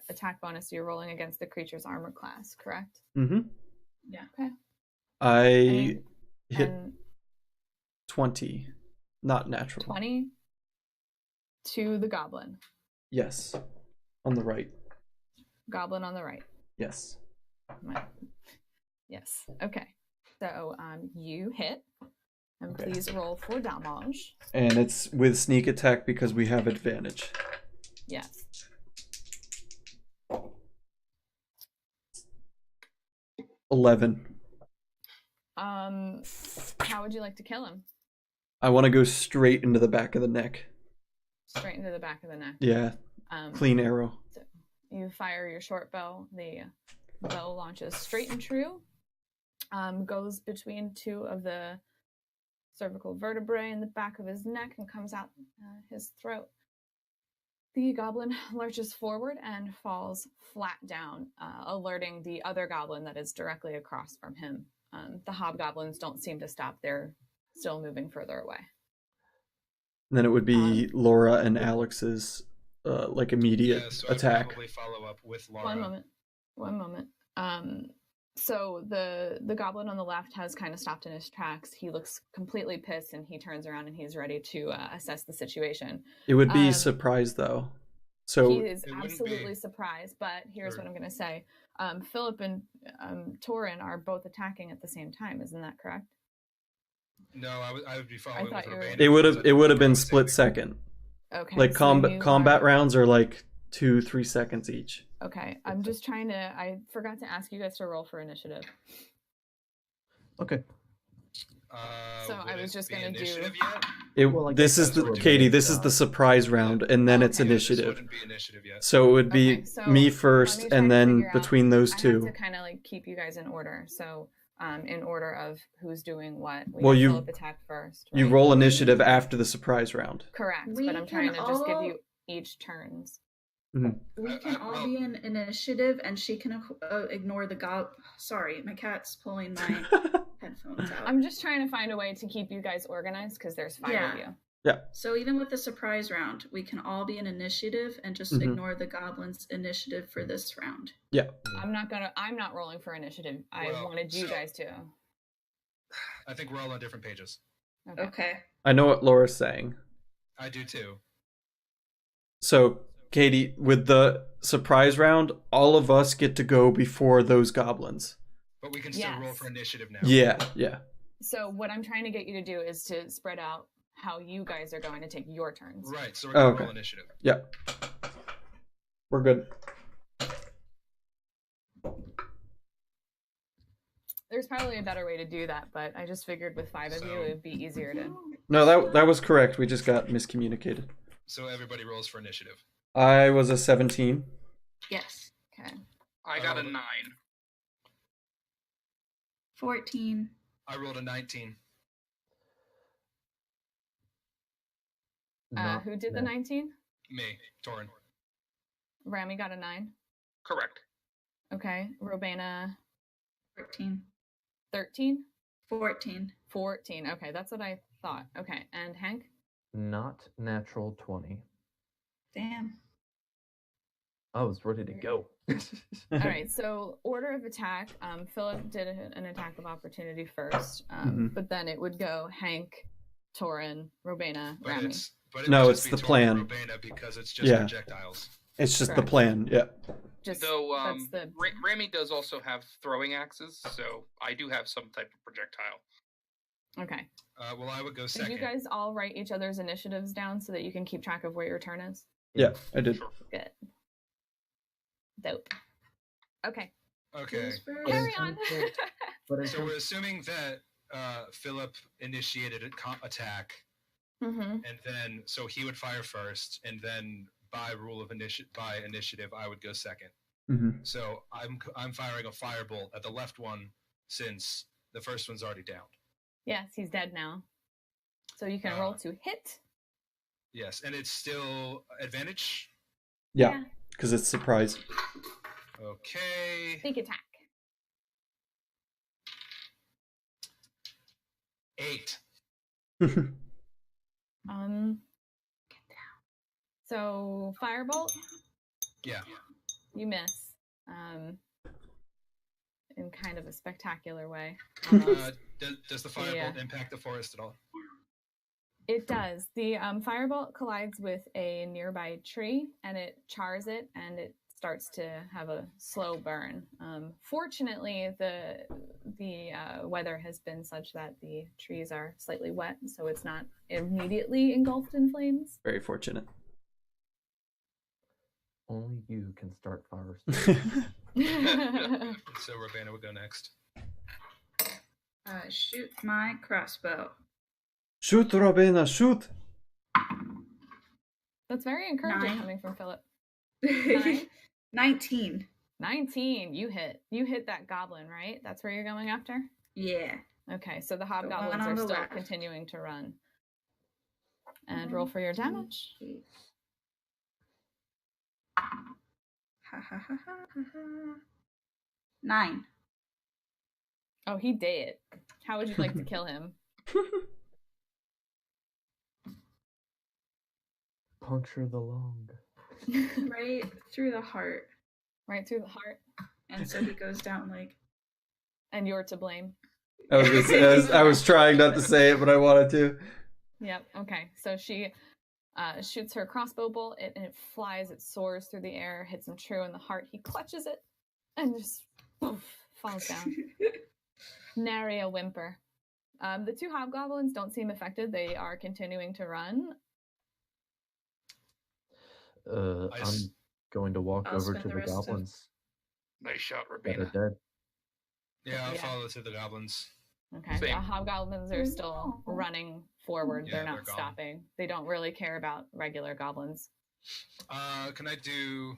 attack bonus. You're rolling against the creature's armor class, correct? Mm-hmm. yeah. Okay. I And- hit And 20, not natural. 20 to the goblin. Yes, on the right. Goblin on the right. Yes. Yes. Okay. So you hit, and Okay. please roll for damage. And it's with sneak attack because we have advantage. Yes. $11. How would you like to kill him? I want to go straight into the back of the neck. Straight into the back of the neck. Yeah, clean arrow. You fire your short bow. The bow launches straight and true. Goes between two of the cervical vertebrae in the back of his neck and comes out his throat. The goblin lurches forward and falls flat down, alerting the other goblin that is directly across from him. The hobgoblins don't seem to stop. They're still moving further away. And then it would be Laura and Alex's like immediate Yeah, so attack. I'd probably follow up with Laura. One moment. So the goblin on the left has kind of stopped in his tracks. He looks completely pissed, and he turns around and he's ready to assess the situation. It would be surprise though. So he is It wouldn't absolutely be- surprised, but here's Sure. what I'm going to say. Philip and Torin are both attacking at the same time. Isn't that correct? No, I would be following thought with you were- Urbana. it would have been I was split saying- second. Okay. Like so combat you combat are- rounds are like 2-3 seconds each. Okay. I'm just trying to. I forgot to ask you guys to roll for initiative. Okay. So I would was it just be gonna do- initiative yet? Well, I This guess is that's the what Katie. it This is, is the surprise round, and then it's Okay. Yeah, this initiative. wouldn't be initiative yet. So it would be Okay, so me let first, me try and to then figure out- between those I have two. to kind of like keep you guys in order. So, in order of who's doing what. We Well, have you- Philip attack first. You right? roll initiative after the surprise round. Correct, We but I'm trying can to just give all- you each turns. We can all well- be in initiative, and she can ignore the Sorry, my cat's pulling my headphones out. I'm just trying to find a way to keep you guys organized because there's 5 Yeah. of you. So even with the surprise round, we can all be in initiative and just Mhm. ignore the goblins' initiative for this round. I'm not rolling for initiative. I Well, wanted you so- guys to. I think we're all on different pages. Okay. Okay. I know what Laura's saying. I do too. So, Katie, with the surprise round, all of us get to go before those goblins. But we can still roll Yes. for initiative now. Yeah. So what I'm trying to get you to do is to spread out how you guys are going to take your turns. Right, so we're going to Okay. roll initiative. Yeah. We're good. There's probably a better way to do that, but I just figured with 5 of you, So- it would be easier to. No, that was correct. We just got miscommunicated. So everybody rolls for initiative. I was a 17. Yes. Okay. I got a 9. 14. I rolled a 19. Not Who did the that. 19? Me, Torin. Rami got a 9. Correct. Okay. Robena 14. 13. 14. 14. Okay, that's what I thought. Okay, and Hank? Not natural 20. Damn. I was ready to go. All right, so order of attack. Philip did an attack of opportunity first, but then it would go Hank, Torin, Robena, Rami. No, it's the plan. Robena because it's just Yeah. projectiles. It's just Correct. the plan. Yeah. Just Though that's the Rami does also have throwing axes, so I do have some type of projectile. okay. Well, I would go Did second. you guys all write each other's initiatives down so that you can keep track of where your turn is? Yeah, I did. Sure. Good. Dope. Okay. Okay. Who's first? Carry on. But in So terms- we're assuming that Philip initiated an attack, Mm-hmm. and then so he would fire first, and then by rule of initiative, I would go second. Mm-hmm. So I'm firing a firebolt at the left one since the first one's already downed. Yes, he's dead now. So you can roll to hit. Yes, and it's still advantage. Yeah, because it's surprise. Okay. Sneak attack. 8. So firebolt, Yeah. you miss. In kind of a spectacular way. almost. Does the firebolt Yeah. impact the forest at all? It does. The firebolt collides with a nearby tree and it chars it and it starts to have a slow burn. Fortunately, the weather has been such that the trees are slightly wet, so it's not immediately engulfed in flames. Very fortunate. only you can start fires. So Robana would go next. Shoot my crossbow. Shoot, Robina, shoot! That's very encouraging 9. coming from Philip. 9? 19. 19. You hit. You hit that goblin, right? That's where you're going after? Yeah. Okay, so the one hobgoblins on are the still left. continuing to run. And roll for your damage. Ha ha ha ha ha. 9. Oh, he did. How would you like to kill him? Puncture the lung. Right through the heart. Right through the heart. And so he goes down like. And you're to blame. I was gonna say, I was trying not to say it, but I wanted to. Yep. Okay. So she shoots her crossbow bolt, and it flies. It soars through the air, hits him true in the heart. He clutches it, and just poof, falls down. Nary a whimper. The two hobgoblins don't seem affected. They are continuing to run. I'm going to walk I'll over spend to the the rest of- goblins Nice shot, that are Robina. dead. Yeah, I'll Yeah. follow to the goblins. Okay. Same. The hobgoblins are still running forward. Yeah, they're they're not gone. stopping. They don't really care about regular goblins. Can I do?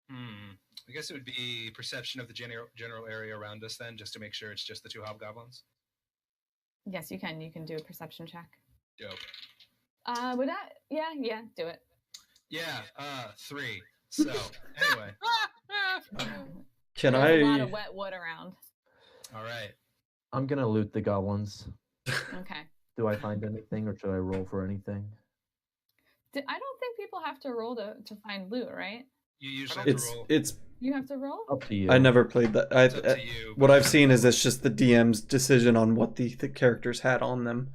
I guess it would be perception of the general area around us then, just to make sure it's just the two hobgoblins. Yes, you can. You can do a perception check. Dope. Would that? Yeah, do it. Yeah. 3. So anyway, Can There's a lot I? of wet wood around. all right. I'm gonna loot the goblins. Okay. Do I find anything, or should I roll for anything? I don't think people have to roll to find loot, right? You usually have It's to roll. it's. You have to roll? Up to you. I never played that. It's up to you. What I've seen is it's just the DM's decision on what the characters had on them.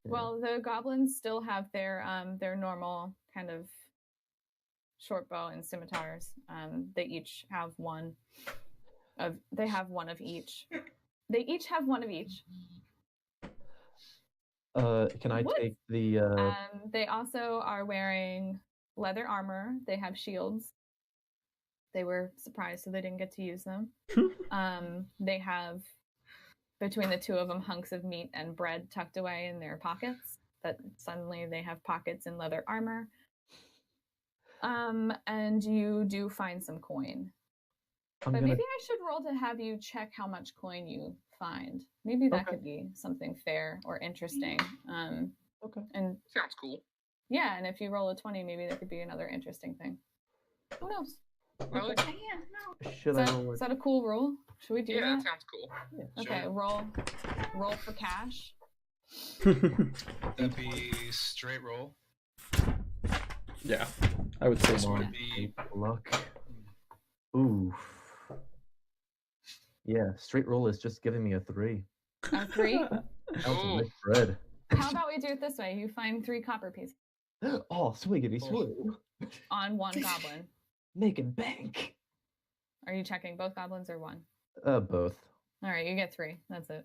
Yeah. Well, the goblins still have their normal kind of short bow and scimitars. They each have one of. They have one of each. They each have one of each. Can I What? take the? They also are wearing leather armor. They have shields. They were surprised, so they didn't get to use them. They have, between the two of them, hunks of meat and bread tucked away in their pockets. That suddenly they have pockets in leather armor. And you do find some coin. I'm But gonna. maybe I should roll to have you check how much coin you find. Maybe that Okay. could be something fair or interesting. Okay. And Sounds cool. yeah, and if you roll a 20, maybe there could be another interesting thing. Who knows? Really? Diane, no. Should I roll Is it? that a cool roll? Should we do Yeah, that? that sounds cool. Okay, Sure. roll for cash. That'd be straight roll. Yeah, I would say This so. would One, be 8 luck. Ooh. Yeah, straight roll is just giving me a 3. A 3? That was a Ooh. nice bread. How about we do it this way? You find 3 copper pieces Oh, swiggity swoo. on one goblin. Making bank. Are you checking both goblins or one? Both. All right, you get 3. That's it.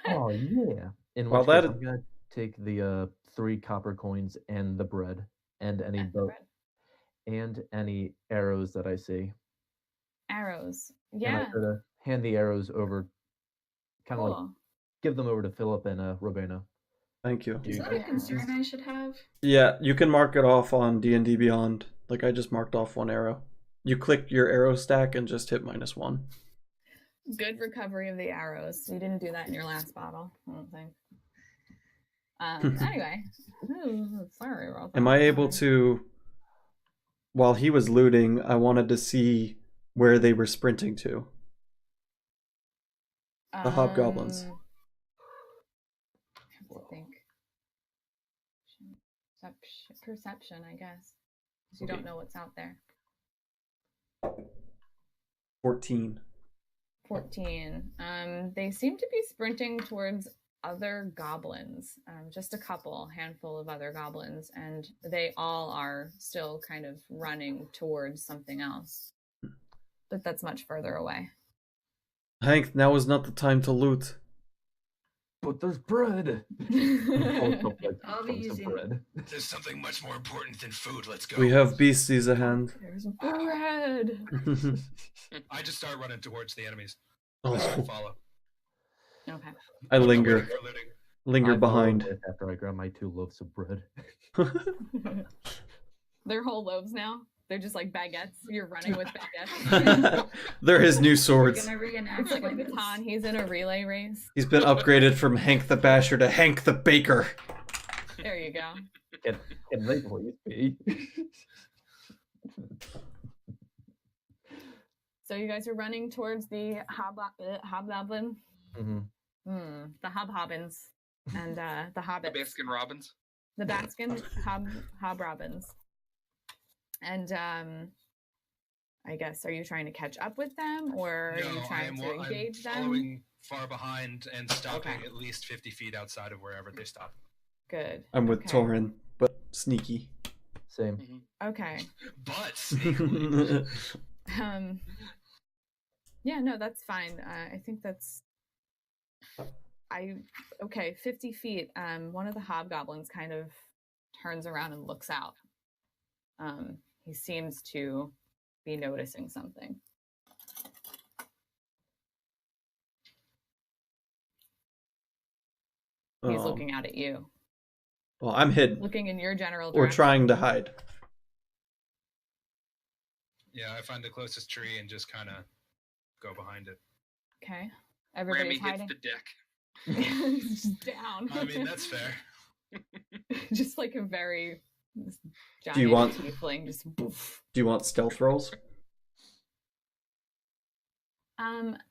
Oh, yeah. In Well, which case, that- I'm going to take the 3 copper coins and the bread and any And the boat bread. and any arrows that I see. Arrows. And Yeah. I'm going to hand the arrows over, kind of like Cool. give them over to Philip and Robena. Thank you. Is that a concern I should have? Yeah, you can mark it off on D&D Beyond. Like I just marked off 1 arrow. You click your arrow stack and just hit -1. Good recovery of the arrows. You didn't do that in your last bottle, I don't think. Anyway. Ooh, sorry about that. Am I able to, while he was looting, I wanted to see where they were sprinting to. The hobgoblins. I have to think. Perception, I guess. Because you don't know what's out there. 14. 14. They seem to be sprinting towards other goblins. Just a handful of other goblins, and they all are still kind of running towards something else. But that's much further away. Hank, now is not the time to loot. But there's bread. I'll be using- bread. There's something much more important than food. Let's go. We have beasties at hand. There's bread. I just start running towards the enemies. Oh. I'll follow. Okay. I linger Waiting for looting. linger I follow behind. with after I grab my 2 loaves of bread. They're whole loaves now. They're just like baguettes. You're running with baguettes. They're his new We're swords. gonna reenact It's like a one of those. baton. He's in a relay race. He's been upgraded from Hank the Basher to Hank the Baker. There you go. And they please be. So you guys are running towards the hobgoblin. Mhm. The hobhobbins and the The hobbits. Baskin Robbins. The Baskin hobrobbins. And I guess, are you trying to catch up with them, or are you No, trying to engage I'm them? following far behind and stopping Okay. at least 50 feet outside of wherever they stop. Good. I'm with Okay. Torin, but sneaky. Same. Okay. But sneakily, Yeah, no, that's fine. I think that's okay, 50 feet. One of the hobgoblins kind of turns around and looks out. He seems to be noticing something. He's looking out at you, Well, I'm hidden. looking in your general Or direction. trying to hide. yeah, I find the closest tree and just kind of go behind it. Okay. Rami Everybody's hits hiding. the deck. He's just down. I mean, that's fair. Just like a very giant Do you want- tiefling, just boof. Do you want stealth rolls?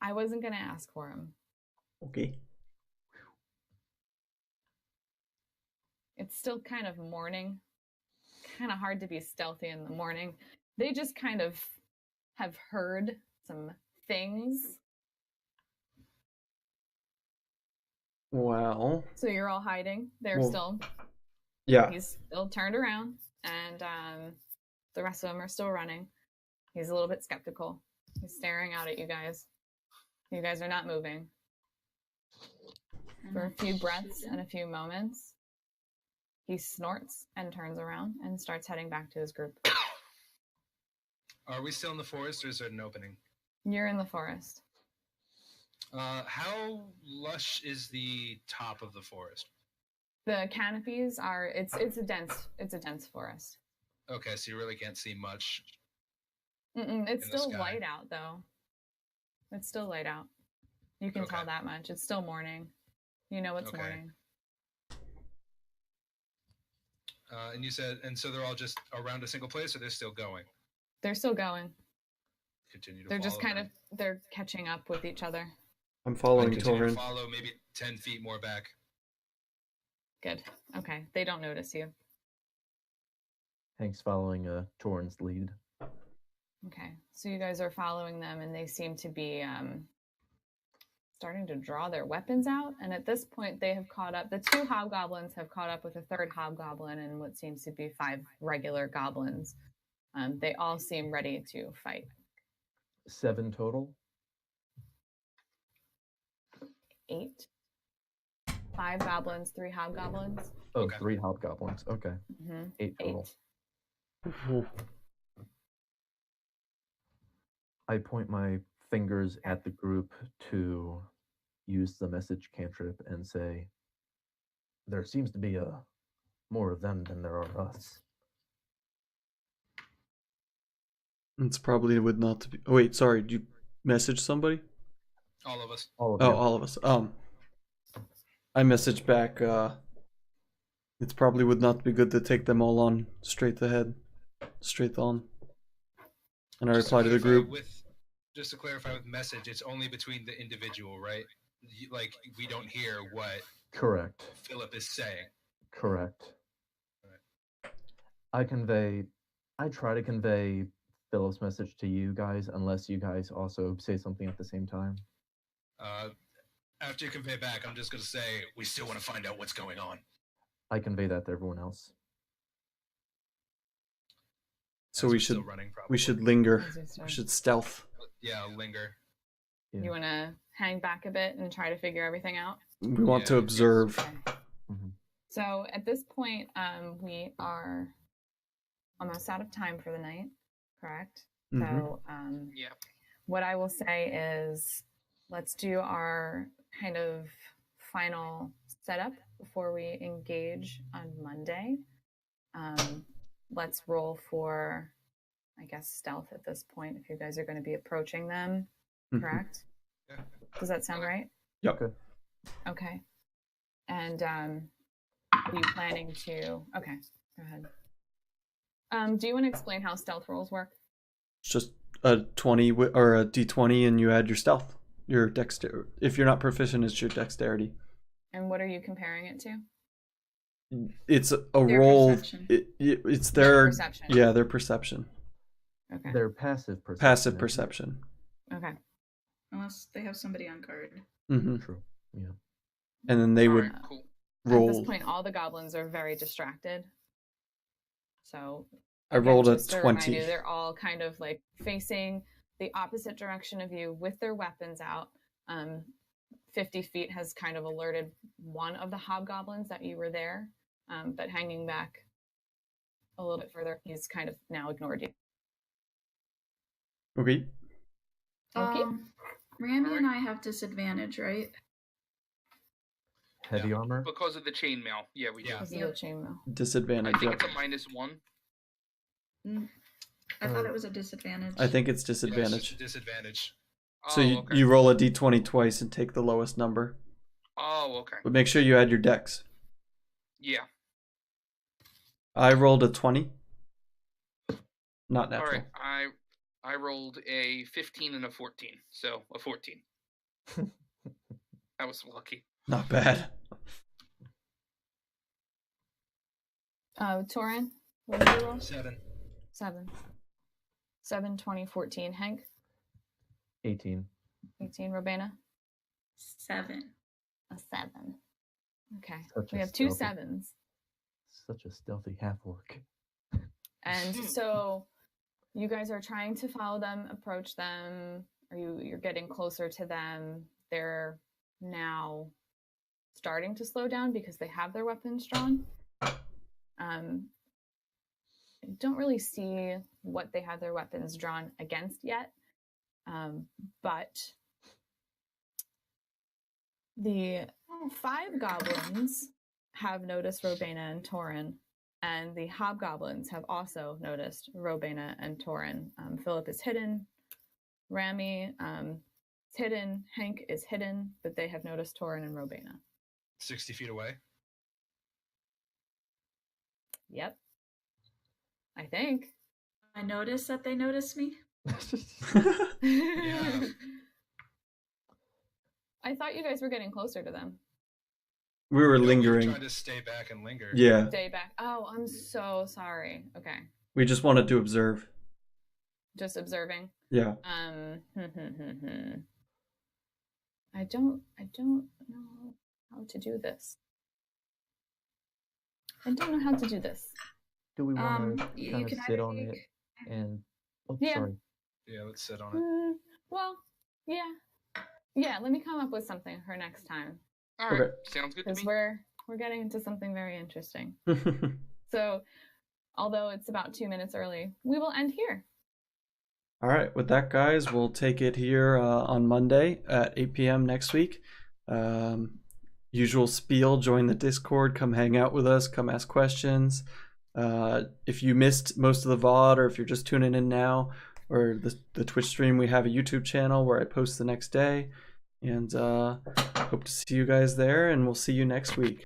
I wasn't gonna ask for him. Okay. It's still kind of morning. Kind of hard to be stealthy in the morning. They just kind of have heard some things. Well, So you're all hiding. They're Well, still yeah. he's still turned around, and the rest of them are still running. He's a little bit skeptical. He's staring out at you guys. You guys are not moving. For a few breaths and a few moments, he snorts and turns around and starts heading back to his group. Are we still in the forest, or is there an opening? You're in the forest. How lush is the top of the forest? The canopies are it's a dense forest. Okay, so you really can't see much. It's In the still sky. light out though. It's still light out. You can tell Okay. that much. It's still morning. You know it's Okay. morning. And you said, and so they're all just around a single place, or they're still going? They're still going. Continue to They're just follow kind them. of they're catching up with each other. I'm I following continue to Torin. follow maybe 10 feet more back. Good. Okay. They don't notice you. Hank's following Torin's lead. Okay. So you guys are following them, and they seem to be starting to draw their weapons out. And at this point, they have caught up. The 2 hobgoblins have caught up with a 3rd hobgoblin and what seems to be 5 regular goblins. They all seem ready to fight. 7 total. 8. 5 goblins, 3 hobgoblins. Oh, Okay. 3 hobgoblins. Okay. Mm-hmm. 8 total. 8. I point my fingers at the group to use the message cantrip and say, there seems to be more of them than there are us. It's probably would not be. Oh, wait, sorry. Did you message somebody? All of us. All of Oh, you. all of us. I messaged back. It probably would not be good to take them all on straight ahead, straight on. And I Just replied to the group. Just to clarify with message, it's only between the individual, right? Like, we don't hear what Correct. Philip is saying. Correct. Right. I try to convey Philip's message to you guys, unless you guys also say something at the same time. After you convey back, I'm just going to say, we still want to find out what's going on. I convey that to everyone else. So As we we're still should running, probably. we should linger. As you We start. should stealth. Yeah, linger. Yeah. You want to hang back a bit and try to figure everything out? We want to Yeah, observe. Okay. Mhm. So at this point, we are almost out of time for the night, correct? Mhm. So Yeah. what I will say is let's do our kind of final setup before we engage on Monday. Let's roll for, I guess, stealth at this point if you guys are going to be approaching them, Mhm. correct? Yeah. Does that sound right? Yep. Okay. Okay. And are you planning to? Okay, go ahead. Do you want to explain how stealth rolls work? It's just a 20 or a d20, and you add your stealth, your dexterity. If you're not proficient, it's your dexterity. And what are you comparing it to? It's a Their roll. perception. It's Their their perception. Yeah, their perception. Okay. Their passive perception. Passive isn't it? perception. Okay. Unless they have somebody on guard. Mm-hmm. True. Yeah. And then they would Alright, cool. At roll. this point, all the goblins are very distracted. So I rolled a just to remind 20. you, they're all kind of like facing the opposite direction of you with their weapons out. 50 feet has kind of alerted one of the hobgoblins that you were there, but hanging back a little bit further, he's kind of now ignored you. Okay. Okay. Rami and I have disadvantage, right? Heavy armor. Because of the chainmail. Yeah, we do. Yeah. Because of Yep. the chainmail. I Disadvantage. think Yep. it's a -1. I thought it was a disadvantage. I think it's Yeah, it's just disadvantage. a disadvantage. So Oh, you, okay. you roll a d20 twice and take the lowest number. Oh, okay. But make sure you add your dex. Yeah. I rolled a 20. Not All natural. right. I rolled a 15 and a 14, so a 14. I was lucky. Not bad. Torin, what did you roll? 7. 7. 7, 20, 14. Hank, 18. 18. Robena, 7. a 7. Okay. Such We a have 2 stealthy- 7s. Such a stealthy half orc. And so you guys are trying to follow them, approach them, or you're getting closer to them. They're now starting to slow down because they have their weapons drawn. Don't really see what they have their weapons drawn against yet. But the 5 goblins have noticed Robena and Torin, and the hobgoblins have also noticed Robena and Torin. Philip is hidden. Rami is hidden. Hank is hidden, but they have noticed Torin and Robena. 60 feet away. Yep. I think. I notice that they notice me. Yeah. I thought you guys were getting closer to them. We were No, lingering. We tried to stay back and linger. Yeah. Day back. Oh, I'm so sorry. Okay. We just wanted to observe. Just observing. Yeah. I don't know how to do this. I don't know how to do this. Do we want to you kind can of sit either on it take- and? Oh, Yeah. sorry. Yeah, let's sit on it. Well, yeah. Yeah, let me come up with something for next time. All right, Okay. sounds good to Because me. we're getting into something very interesting. So, although it's about 2 minutes early, we will end here. All right, with that, guys, we'll take it here on Monday at 8 p.m. next week. Usual spiel, join the Discord, come hang out with us, come ask questions. If you missed most of the VOD, or if you're just tuning in now, or the Twitch stream, we have a YouTube channel where I post the next day. And hope to see you guys there, and we'll see you next week.